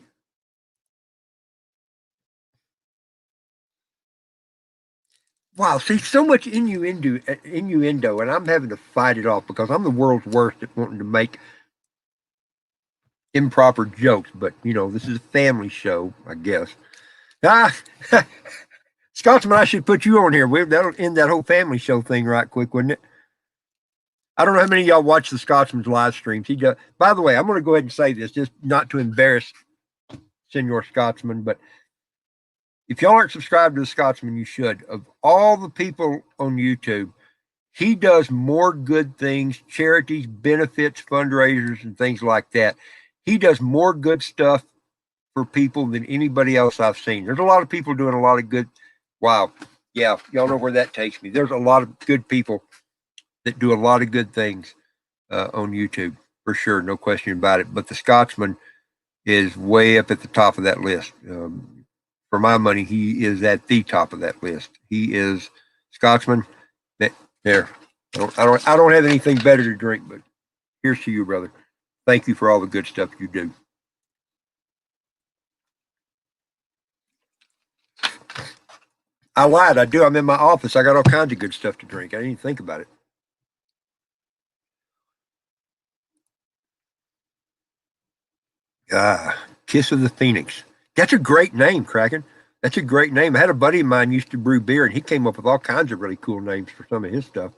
Wow, see, so much innuendo, and I'm having to fight it off because I'm the world's worst at wanting to make improper jokes. But this is a family show, I guess. Ah, Scotsman, I should put you on here. That'll end that whole family show thing right quick, wouldn't it? I don't know how many of y'all watch the Scotsman's live streams. He does. By the way, I'm going to go ahead and say this, just not to embarrass Senor Scotsman, but if y'all aren't subscribed to the Scotsman, you should. Of all the people on YouTube, he does more good things, charities, benefits, fundraisers, and things like that. He does more good stuff for people than anybody else I've seen. There's a lot of people doing a lot of good. Wow. Yeah, y'all know where that takes me. There's a lot of good people that do a lot of good things on YouTube, for sure. No question about it. But the Scotsman is way up at the top of that list. For my money, he is at the top of that list. He is Scotsman. There. I don't have anything better to drink, but here's to you, brother. Thank you for all the good stuff you do. I lied. I do. I'm in my office. I got all kinds of good stuff to drink. I didn't even think about it. Kiss of the Phoenix. That's a great name, Kraken. That's a great name. I had a buddy of mine used to brew beer, and he came up with all kinds of really cool names for some of his stuff.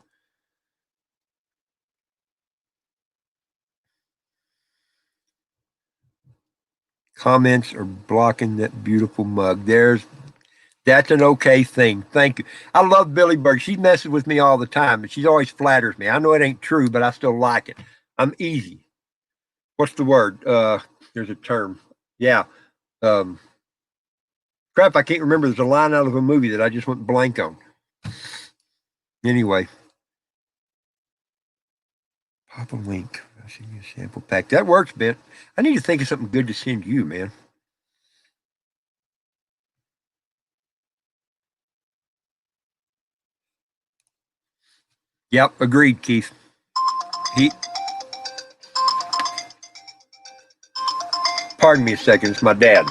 Comments are blocking that beautiful mug. That's an okay thing. Thank you. I love Billy Bird. She messes with me all the time, and she always flatters me. I know it ain't true, but I still like it. I'm easy. What's the word? There's a term. Yeah. Um, Crap, I can't remember. There's a line out of a movie that I just went blank on. Anyway, pop a link. I'll send you a sample pack. That works, Ben. I need to think of something good to send you, man. Yep, agreed, Keith. He. Pardon me a second. It's my dad.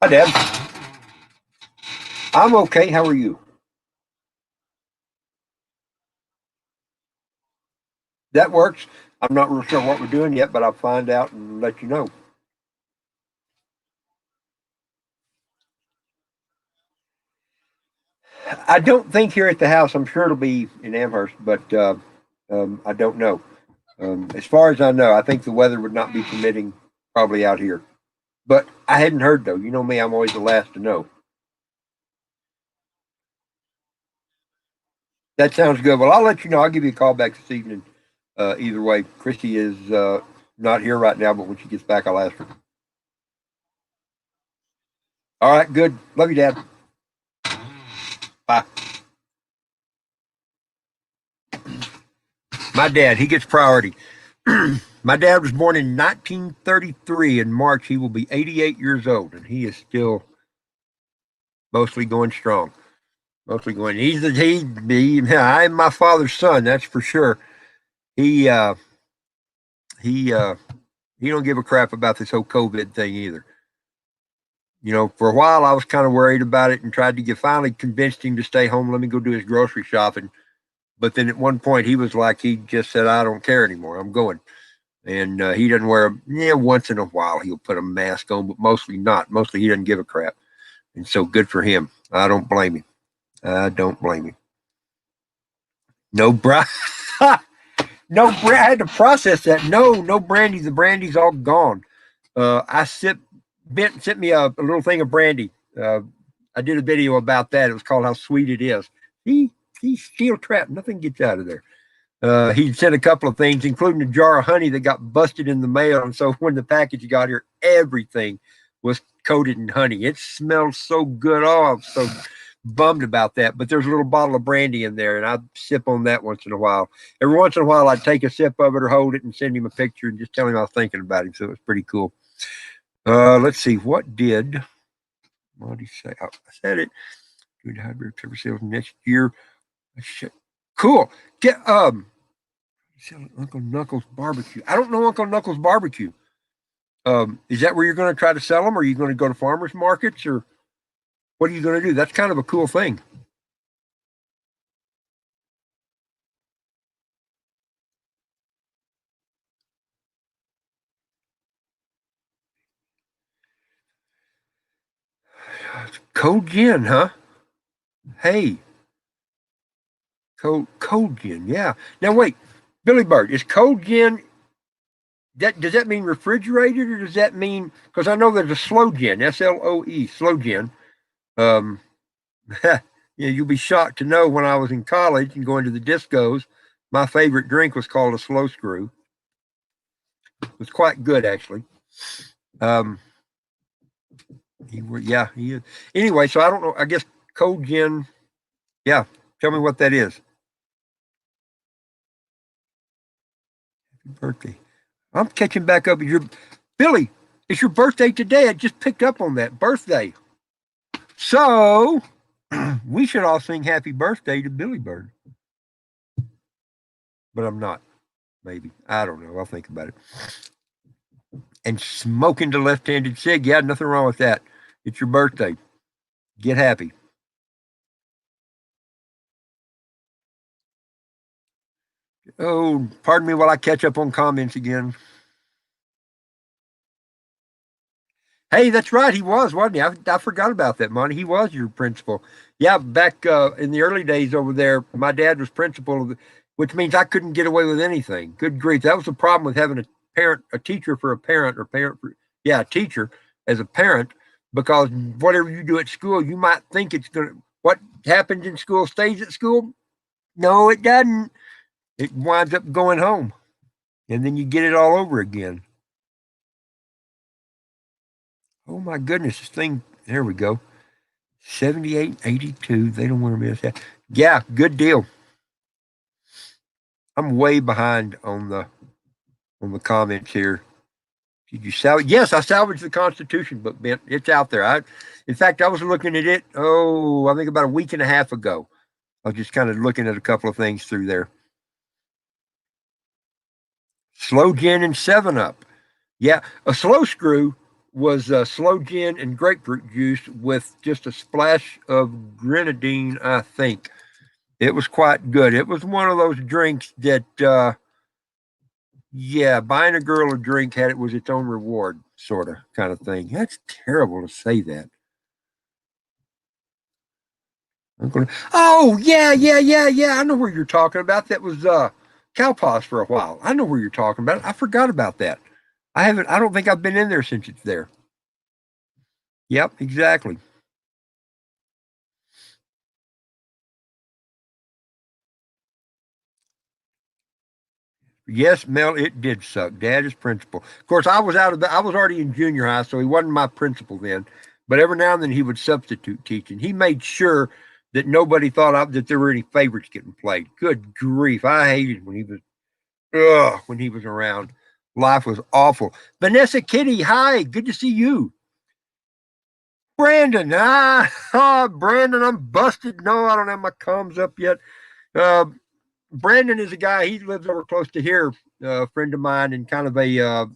Hi, Dad. I'm okay. How are you? That works. I'm not real sure what we're doing yet, but I'll find out and let you know. I don't think here at the house. I'm sure it'll be in Amherst, but I don't know. As far as I know, I think the weather would not be permitting probably out here. But I hadn't heard though. You know me, I'm always the last to know. That sounds good. Well, I'll let you know. I'll give you a call back this evening. Either way, Christy is not here right now, but when she gets back, I'll ask her. All right, good. Love you, Dad. Bye. My dad, he gets priority. My dad was born in 1933. In March, he will be 88 years old, and he is still mostly going strong. Mostly going. I'm my father's son. That's for sure. He uh, he uh, he don't give a crap about this whole COVID thing either. You know, for a while I was kind of worried about it and tried to get finally convinced him to stay home. Let me go do his grocery shopping. But then at one point he was like, he just said, I don't care anymore. I'm going. And he doesn't wear a, yeah, once in a while he'll put a mask on, but mostly not. Mostly he doesn't give a crap. And so good for him. I don't blame him. I don't blame him. No, bra. No, I had to process that. No brandy. The brandy's all gone. I sip. Bent sent me a little thing of brandy. I did a video about that. It was called "How Sweet It Is." He's steel trapped. Nothing gets out of there. He sent a couple of things, including a jar of honey that got busted in the mail. And so when the package got here, everything was coated in honey. It smelled so good. Oh, I'm so bummed about that. But there's a little bottle of brandy in there, and I sip on that once in a while. Every once in a while, I'd take a sip of it or hold it and send him a picture and just tell him I was thinking about him. So it was pretty cool. Let's see. What did he say? I said it. Good hybrid cover sales next year. Cool. Get Uncle Knuckles barbecue. I don't know Uncle Knuckles barbecue. Is that where you're going to try to sell them? Or are you going to go to farmers markets, or what are you going to do? That's kind of a cool thing. Code Gin, huh? Hey, Cold gin, yeah. Now wait, Billy Bird, is cold gin that does that mean refrigerated or does that mean because I know there's a sloe gin, SLOE, sloe gin. Um, yeah, you'll be shocked to know when I was in college and going to the discos, my favorite drink was called a slow screw. It was quite good actually. Um, yeah, he is. Anyway, so I don't know. I guess cold gin. Yeah, tell me what that is. Happy birthday. I'm catching back up. Your Billy, it's your birthday today. I just picked up on that birthday. So we should all sing happy birthday to Billy Bird. But I'm not. Maybe. I don't know. I'll think about it. And smoking the left handed cig. Yeah, nothing wrong with that. It's your birthday. Get happy. Oh, pardon me while I catch up on comments again. Hey, that's right. He was, wasn't he? I forgot about that, Monty. He was your principal. Yeah, back in the early days over there, my dad was principal, which means I couldn't get away with anything. Good grief. That was the problem with having a teacher for a parent, or parent for, yeah, a teacher as a parent, because whatever you do at school, you might think it's going to, what happens in school stays at school. No, it doesn't. It winds up going home. And then you get it all over again. Oh my goodness, this thing, there we go. 78.82. They don't want to miss that. Yeah, good deal. I'm way behind on the comments here. Did you salvage? Yes, I salvaged the Constitution book, Ben. It's out there. In fact, I was looking at it. Oh, I think about a week and a half ago. I was just kind of looking at a couple of things through there. Slow gin and 7-Up. Yeah, a slow screw was slow gin and grapefruit juice with just a splash of grenadine, I think. It was quite good. It was one of those drinks that, yeah, buying a girl a drink had it was its own reward, sort of kind of thing. That's terrible to say that. Oh yeah, yeah, yeah, yeah. I know where you're talking about. That was Cowpaws for a while. I know where you're talking about. I forgot about that. I haven't. I don't think I've been in there since it's there. Yep, exactly. Yes, Mel, it did suck. Dad is principal. Of course, I was already in junior high, so he wasn't my principal then. But every now and then he would substitute teaching. He made sure that nobody that there were any favorites getting played. Good grief, I hated when he was around. Life was awful. Vanessa Kitty, hi, good to see you. Brandon, Brandon, I'm busted. No, I don't have my comms up yet. Uh, Brandon is a guy. He lives over close to here, a friend of mine, and kind of a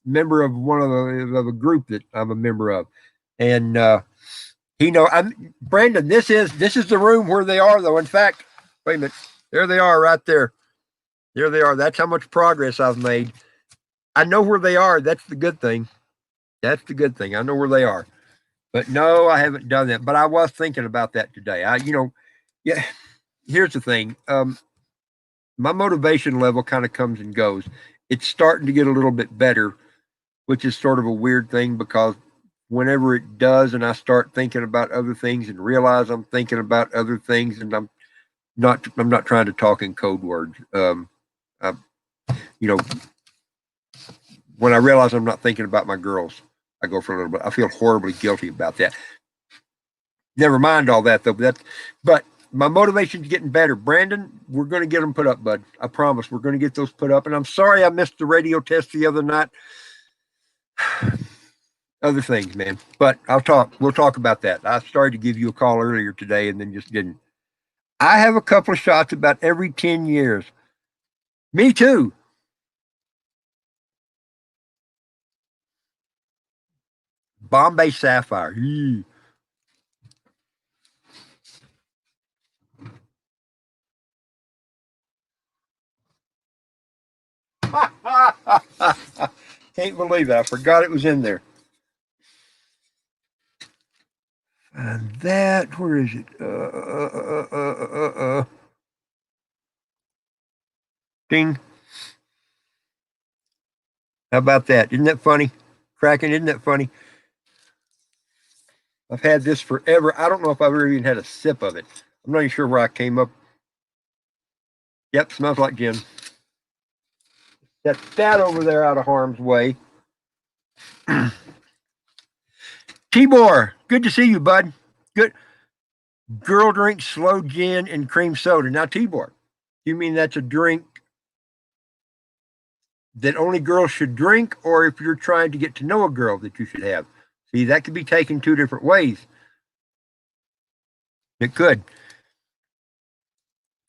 member of of a group that I'm a member of. And I'm Brandon. This is the room where they are, though. In fact, wait a minute. There they are, right there. There they are. That's how much progress I've made. I know where they are. That's the good thing. That's the good thing. I know where they are. But no, I haven't done that. But I was thinking about that today. Yeah. Here's the thing. My motivation level kind of comes and goes. It's starting to get a little bit better, which is sort of a weird thing because whenever it does, and I start thinking about other things and realize I'm thinking about other things, and I'm not trying to talk in code words. I, you know, when I realize I'm not thinking about my girls, I go for a little bit. I feel horribly guilty about that. Never mind all that though. But my motivation's getting better. Brandon, we're going to get them put up, bud. I promise. We're going to get those put up. And I'm sorry I missed the radio test the other night. Other things, man. But We'll talk about that. I started to give you a call earlier today and then just didn't. I have a couple of shots about every 10 years. Me too. Bombay Sapphire. Can't believe it. I forgot it was in there. And that, where is it? Ding. How about that? Isn't that funny? Kraken, isn't that funny? I've had this forever. I don't know if I've ever even had a sip of it. I'm not even sure where I came up. Yep, smells like gin. Set that over there out of harm's way. Tibor, good to see you, bud. Good. Girl drinks slow gin and cream soda. Now, Tibor, you mean that's a drink that only girls should drink, or if you're trying to get to know a girl that you should have? See, that could be taken two different ways. It could.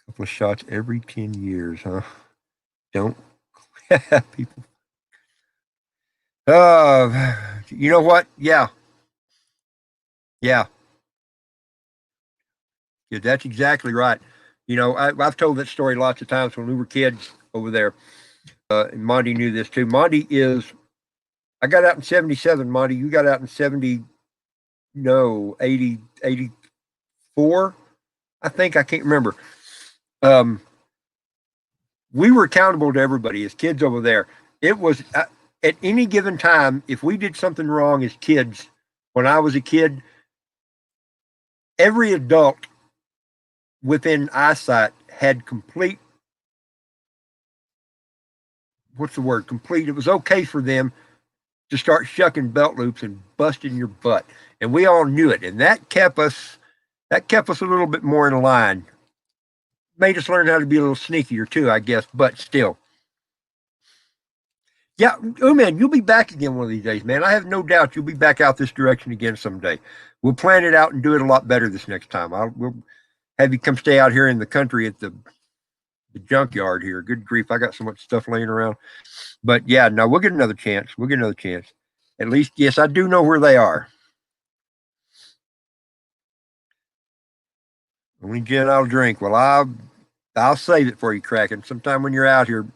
A couple of shots every 10 years, huh? Don't people. You know what? Yeah. Yeah. Yeah, that's exactly right. You know, I've told that story lots of times when we were kids over there. And Monty knew this too. Monty is, I got out in 77, Monty. You got out in 70, no, 80, 84, I think. I can't remember. Um, we were accountable to everybody as kids over there. It was at any given time, if we did something wrong as kids, when I was a kid, every adult within eyesight had complete, what's the word? Complete. It was okay for them to start shucking belt loops and busting your butt. And we all knew it. And that kept us a little bit more in line. Made us learn how to be a little sneakier too, I guess, but still. Yeah, oh man, you'll be back again one of these days, man. I have no doubt you'll be back out this direction again someday. We'll plan it out and do it a lot better this next time. We'll have you come stay out here in the country at the junkyard here. Good grief, I got so much stuff laying around. But yeah, no, we'll get another chance. We'll get another chance. At least, yes, I do know where they are. Only gin I'll drink. Well, I'll save it for you, Kraken. Sometime when you're out here,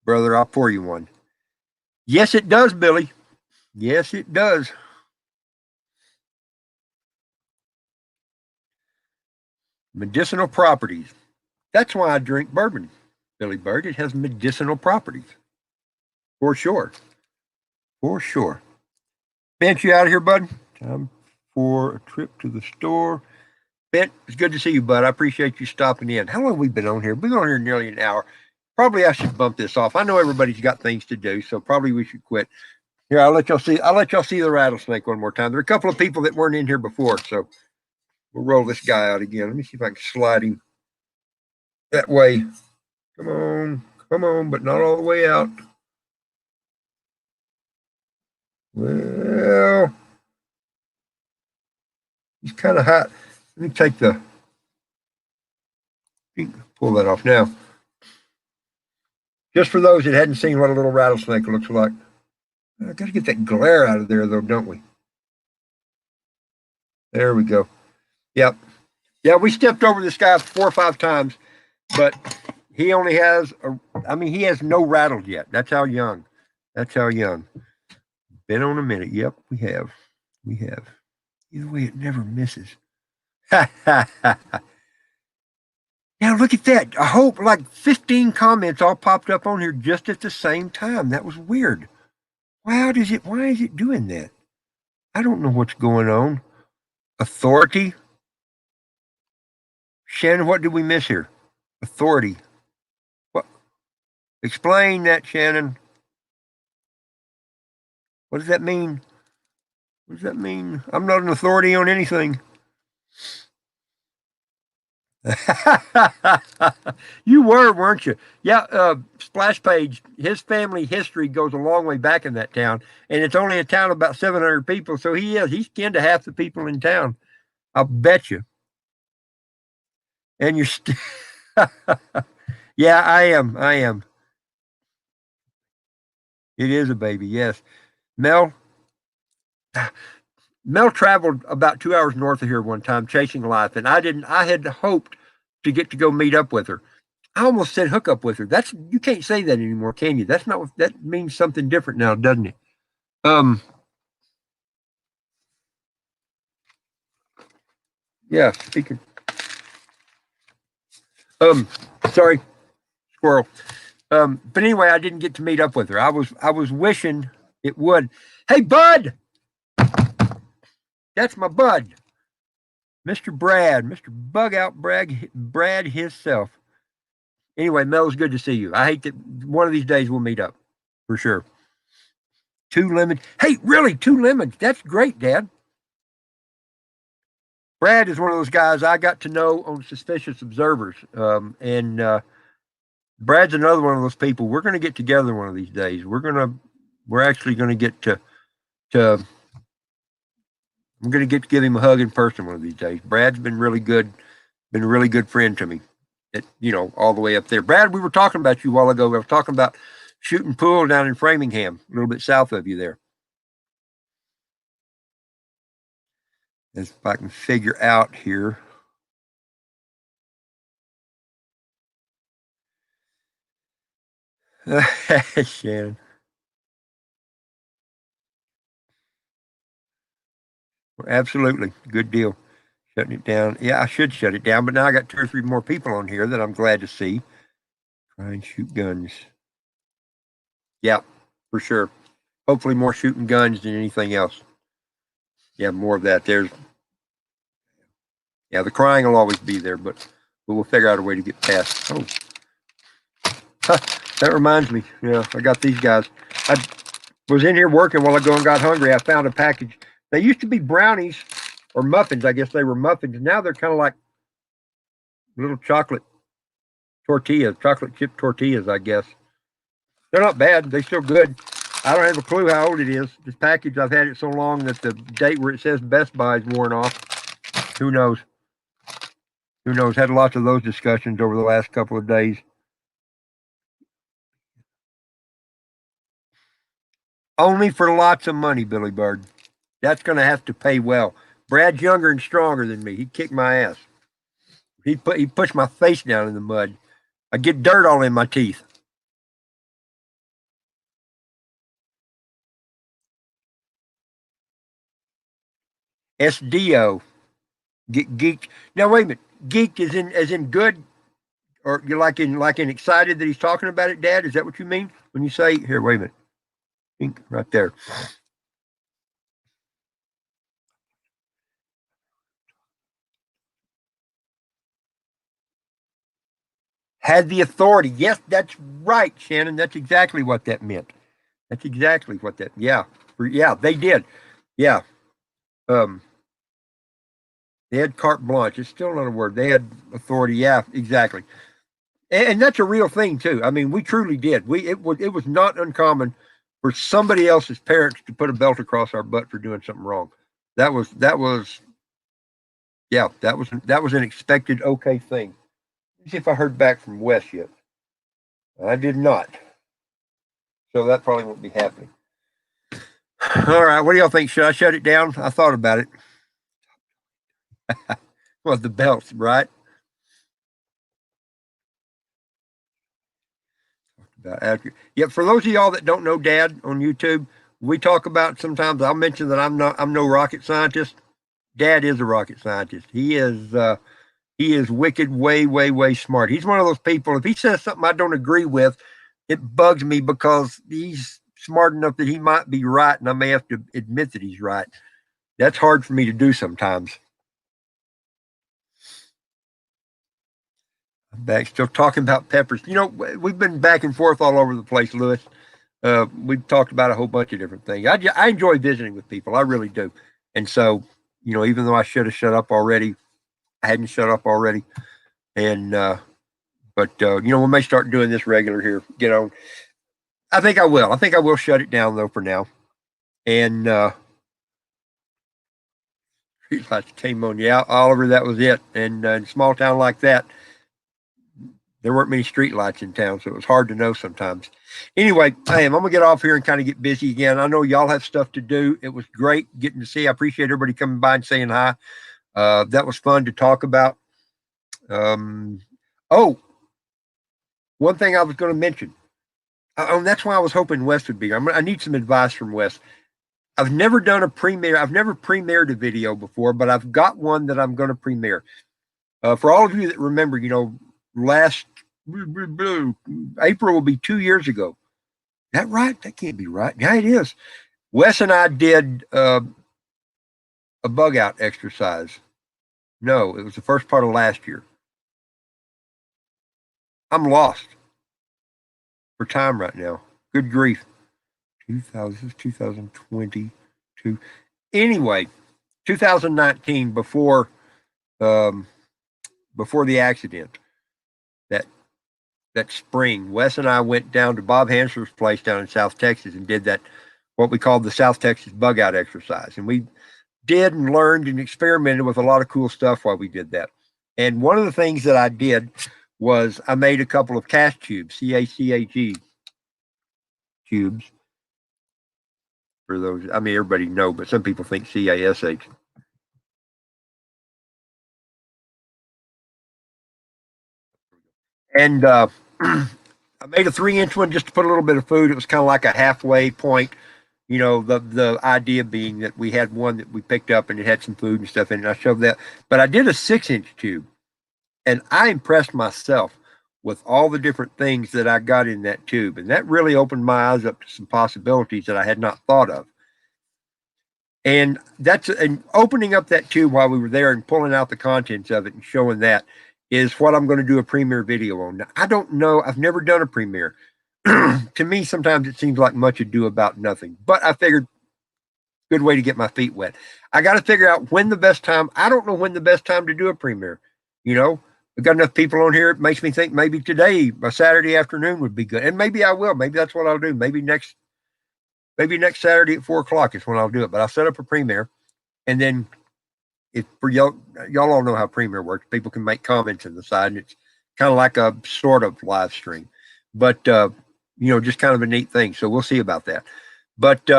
brother, I'll pour you one. Yes, it does, Billy. Yes, it does. Medicinal properties. That's why I drink bourbon, Billy Bird. It has medicinal properties. For sure. For sure. Bent, you out of here, bud? Time for a trip to the store. Bent, it's good to see you, bud. I appreciate you stopping in. How long have we been on here? We've been on here nearly an hour. Probably I should bump this off. I know everybody's got things to do, so probably we should quit. Here, I'll let y'all see the rattlesnake one more time. There are a couple of people that weren't in here before, so we'll roll this guy out again. Let me see if I can slide him that way. Come on, but not all the way out. Well, he's kind of hot. Let me take pull that off now. Just for those that hadn't seen what a little rattlesnake looks like. I got to get that glare out of there, though, don't we? There we go. Yep. Yeah, we stepped over this guy 4 or 5 times, but he only has he has no rattled yet. That's how young. Been on a minute. Yep, we have. Either way, it never misses. Now look at that. I hope like 15 comments all popped up on here just at the same time. That was weird. Why is it doing that? I don't know what's going on. Authority. Shannon, what did we miss here? Authority. What? Explain that, Shannon. What does that mean? I'm not an authority on anything. You were, weren't you? Yeah, Splash Page, his family history goes a long way back in that town, and it's only a town of about 700 people, so he's kin to half the people in town. I'll bet you. And you're yeah, I am. It is a baby, yes. Mel traveled about 2 hours north of here one time chasing life, and I had hoped to get to go meet up with her. I almost said hook up with her. You can't say that anymore, can you? That means something different now, doesn't it? Yeah, speaking. Sorry, squirrel. But anyway, I didn't get to meet up with her. I was wishing it would. Hey, Bud, that's my bud, Mr. Brad, Mr. Bug Out Brad himself. Anyway, Mel, it's good to see you. I hate that one of these days we'll meet up for sure. 2 lemons. Hey, really, 2 lemons. That's great, Dad. Brad is one of those guys I got to know on Suspicious Observers. And Brad's another one of those people. We're going to get together one of these days. We're actually going to get to I'm going to get to give him a hug in person one of these days. Brad's been really good, been a really good friend to me. All the way up there. Brad, we were talking about you a while ago. We were talking about shooting pool down in Framingham, a little bit south of you there. If I can figure out here. Shannon. Absolutely. Good deal. Shutting it down. Yeah, I should shut it down, but now I got 2 or 3 more people on here that I'm glad to see. Try and shoot guns. Yeah, for sure. Hopefully more shooting guns than anything else. Yeah, more of that. The crying will always be there, but we'll figure out a way to get past. Oh, that reminds me. Yeah, I got these guys. I was in here working while ago and got hungry. I found a package. They used to be brownies or muffins. I guess they were muffins. Now they're kind of like little chocolate tortillas, chocolate chip tortillas, I guess. They're not bad. They're still good. I don't have a clue how old it is. This package, I've had it so long that the date where it says Best Buy is worn off. Who knows? Who knows? Had lots of those discussions over the last couple of days. Only for lots of money, Billy Bird. That's going to have to pay well. Brad's younger and stronger than me. He kicked my ass. He pushed my face down in the mud. I get dirt all in my teeth. SDO. Get geeked. Now wait a minute. Geeked as in good, or you're like in excited that he's talking about it, Dad? Is that what you mean when you say here? Wait a minute. Ink right there. Had the authority. Yes, that's right, Shannon. That's exactly what that meant. That's exactly what that. Yeah, they did. Yeah. They had carte blanche. It's still not a word. They had authority. Yeah, exactly. And that's a real thing too. I mean, we truly did. It was not uncommon for somebody else's parents to put a belt across our butt for doing something wrong. That was an expected okay thing. Let's see if I heard back from Wes yet. I did not. So that probably won't be happening. All right. What do y'all think? Should I shut it down? I thought about it. Well, the belts, right? About accurate. Yeah, for those of y'all that don't know Dad on YouTube, we talk about sometimes I'll mention that I'm no rocket scientist. Dad is a rocket scientist. He is wicked, way smart. He's one of those people. If he says something I don't agree with, it bugs me because he's smart enough that he might be right, and I may have to admit that he's right. That's hard for me to do sometimes. I'm back still talking about peppers. We've been back and forth all over the place, Lewis. We've talked about a whole bunch of different things. I enjoy visiting with people. I really do. And so, even though I should have shut up already, I hadn't shut up already. And, but we may start doing this regular here. I think I will. I think I will shut it down though for now. And streetlights came on. Yeah, Oliver, that was it. And in a small town like that, there weren't many streetlights in town, so it was hard to know sometimes. Anyway, I'm gonna get off here and kind of get busy again. I know y'all have stuff to do. It was great getting to see. I appreciate everybody coming by and saying hi. That was fun to talk about. One thing I was going to mention. That's why I was hoping Wes would be here. I need some advice from Wes. I've never done a premiere. I've never premiered a video before, but I've got one that I'm going to premiere. For all of you that remember, last April will be 2 years ago. Is that right? That can't be right. Yeah, it is. Wes and I did a bug out exercise. No, it was the first part of last year. I'm lost for time right now. Good grief. 2022. Anyway, 2019 before the accident, that that spring, Wes and I went down to Bob Hansler's place down in South Texas and did that what we called the South Texas bug out exercise. And we did and learned and experimented with a lot of cool stuff while we did that. And one of the things that I did was I made a couple of cast tubes, CACAG tubes. For those, I mean, everybody know, but some people think CASH. And I made a 3-inch one just to put a little bit of food. It was kind of like a halfway point. You know, the idea being that we had one that we picked up and it had some food and stuff in it. And I shoved that. But I did a 6-inch tube, and I impressed myself with all the different things that I got in that tube. And that really opened my eyes up to some possibilities that I had not thought of. And opening up that tube while we were there and pulling out the contents of it and showing that is what I'm going to do a premiere video on. Now, I don't know. I've never done a premiere. To me, sometimes it seems like much ado about nothing. But I figured, good way to get my feet wet. I got to figure out when the best time. I don't know when the best time to do a premiere. You know, we've got enough people on here. It makes me think maybe today, a Saturday afternoon would be good. And maybe I will. Maybe that's what I'll do. Maybe next Saturday at 4:00 is when I'll do it. But I'll set up a premiere, and then if for y'all all know how premiere works. People can make comments on the side, and it's kind of like a sort of live stream, but you know, just kind of a neat thing. So we'll see about that. But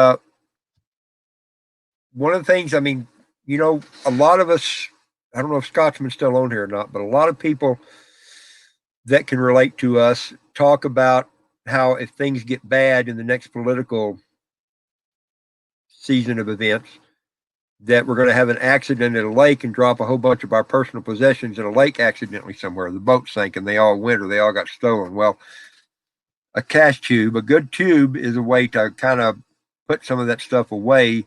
one of the things, I mean, you know, a lot of us, I don't know if Scotsman's still on here or not, but a lot of people that can relate to us talk about how if things get bad in the next political season of events, that we're going to have an accident at a lake and drop a whole bunch of our personal possessions in a lake accidentally somewhere. The boat sank and they all went or they all got stolen. Well, a cash tube, a good tube, is a way to kind of put some of that stuff away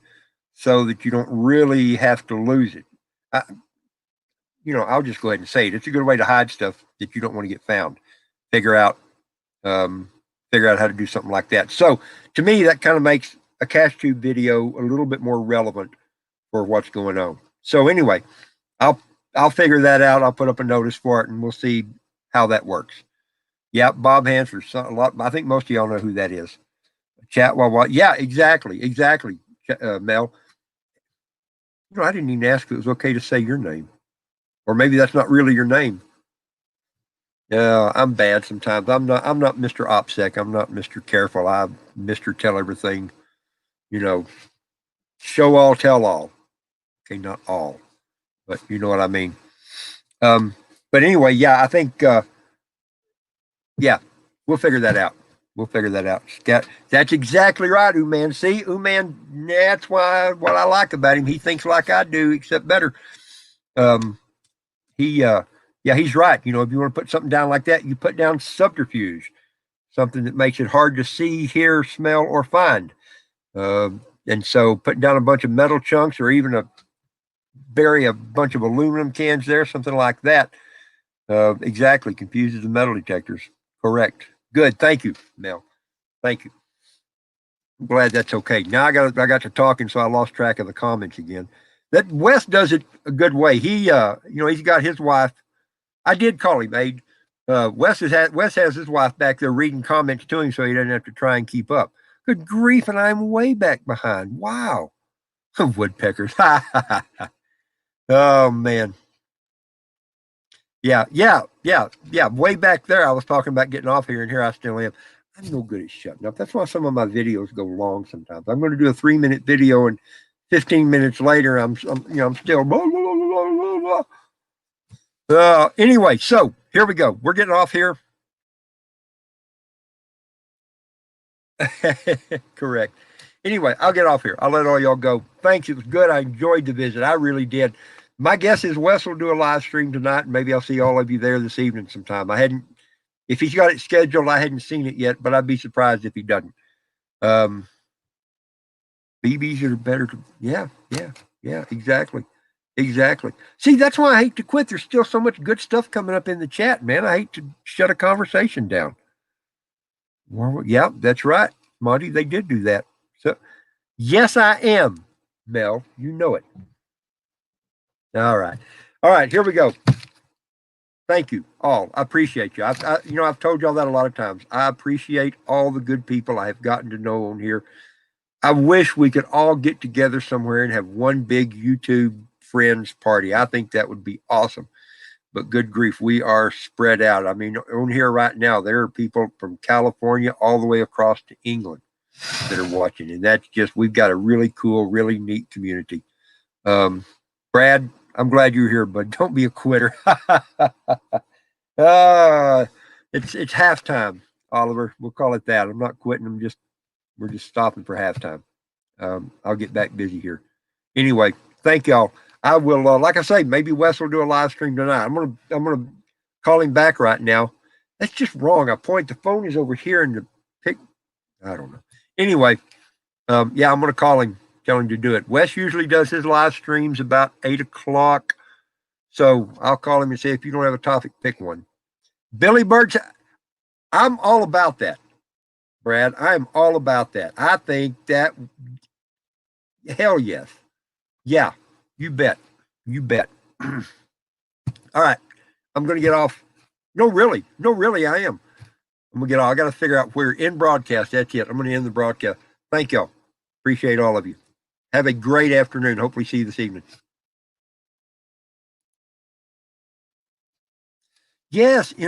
so that you don't really have to lose it. You know, I'll just go ahead and say it. It's a good way to hide stuff that you don't want to get found. Figure out how to do something like that. So to me, that kind of makes a cash tube video a little bit more relevant for what's going on. So anyway, I'll figure that out. I'll put up a notice for it, and we'll see how that works. Yeah, Bob Hansler. A lot. I think most of y'all know who that is. Chat while what? Yeah, exactly, Mel. You know, I didn't even ask if it was okay to say your name, or maybe that's not really your name. Yeah, I'm bad sometimes. I'm not Mr. OPSEC. I'm not Mr. Careful. I'm Mr. Tell Everything. You know, show all, tell all. Okay, not all, but you know what I mean. But anyway, yeah, I think, yeah, we'll figure that out. That's exactly right, Uman. See, Uman, that's what I like about him. He thinks like I do, except better. Yeah, he's right. You know, if you want to put something down like that, you put down subterfuge, something that makes it hard to see, hear, smell, or find. And so putting down a bunch of metal chunks or even bury a bunch of aluminum cans there, something like that, exactly confuses the metal detectors. Correct. Good. Thank you, Mel. Thank you. I'm glad that's okay. Now I got to talking, so I lost track of the comments again. That Wes does it a good way. He, you know, he's got his wife. I did call him, Aid. Wes has his wife back there reading comments to him, so he doesn't have to try and keep up. Good grief, and I'm way back behind. Wow. Woodpeckers. Oh, man. Yeah. Way back there, I was talking about getting off here, and here I still am. I'm no good at shutting up. That's why some of my videos go long sometimes. I'm going to do a 3-minute video, and 15 minutes later, I'm still blah, blah, blah. Anyway, so here we go. We're getting off here. Correct. Anyway, I'll get off here. I'll let all y'all go. Thanks. It was good. I enjoyed the visit. I really did. My guess is Wes will do a live stream tonight, and maybe I'll see all of you there this evening sometime. I hadn't If he's got it scheduled, I hadn't seen it yet, but I'd be surprised if he doesn't. BBs are better. Yeah, exactly. Exactly. See, that's why I hate to quit. There's still so much good stuff coming up in the chat, man. I hate to shut a conversation down. Well, yeah, that's right, Monty. They did do that. So, yes, I am, Mel. You know it. All right. Here we go. Thank you all. I appreciate you. I've told y'all that a lot of times. I appreciate all the good people I have gotten to know on here. I wish we could all get together somewhere and have one big YouTube friends party. I think that would be awesome. But good grief, we are spread out. I mean, on here right now, there are people from California all the way across to England that are watching. And that's just, we've got a really cool, really neat community. Brad, I'm glad you're here, but don't be a quitter. It's halftime, Oliver. We'll call it that. I'm not quitting. We're just stopping for halftime. I'll get back busy here. Anyway, thank y'all. I will, like I say, maybe Wes will do a live stream tonight. I'm gonna call him back right now. That's just wrong. The phone is over here and the pick. I don't know. Anyway, yeah, I'm gonna call him, tell him to do it. Wes usually does his live streams about 8:00. So I'll call him and say, if you don't have a topic, pick one. Billy Birch, I'm all about that. Brad, I'm all about that. I think that, hell yes. Yeah, you bet. You bet. All right. I'm going to get off. No, really, I am. I'm going to get off. I got to figure out where in broadcast. That's it. I'm going to end the broadcast. Thank y'all. Appreciate all of you. Have a great afternoon. Hopefully see you this evening. Yes, in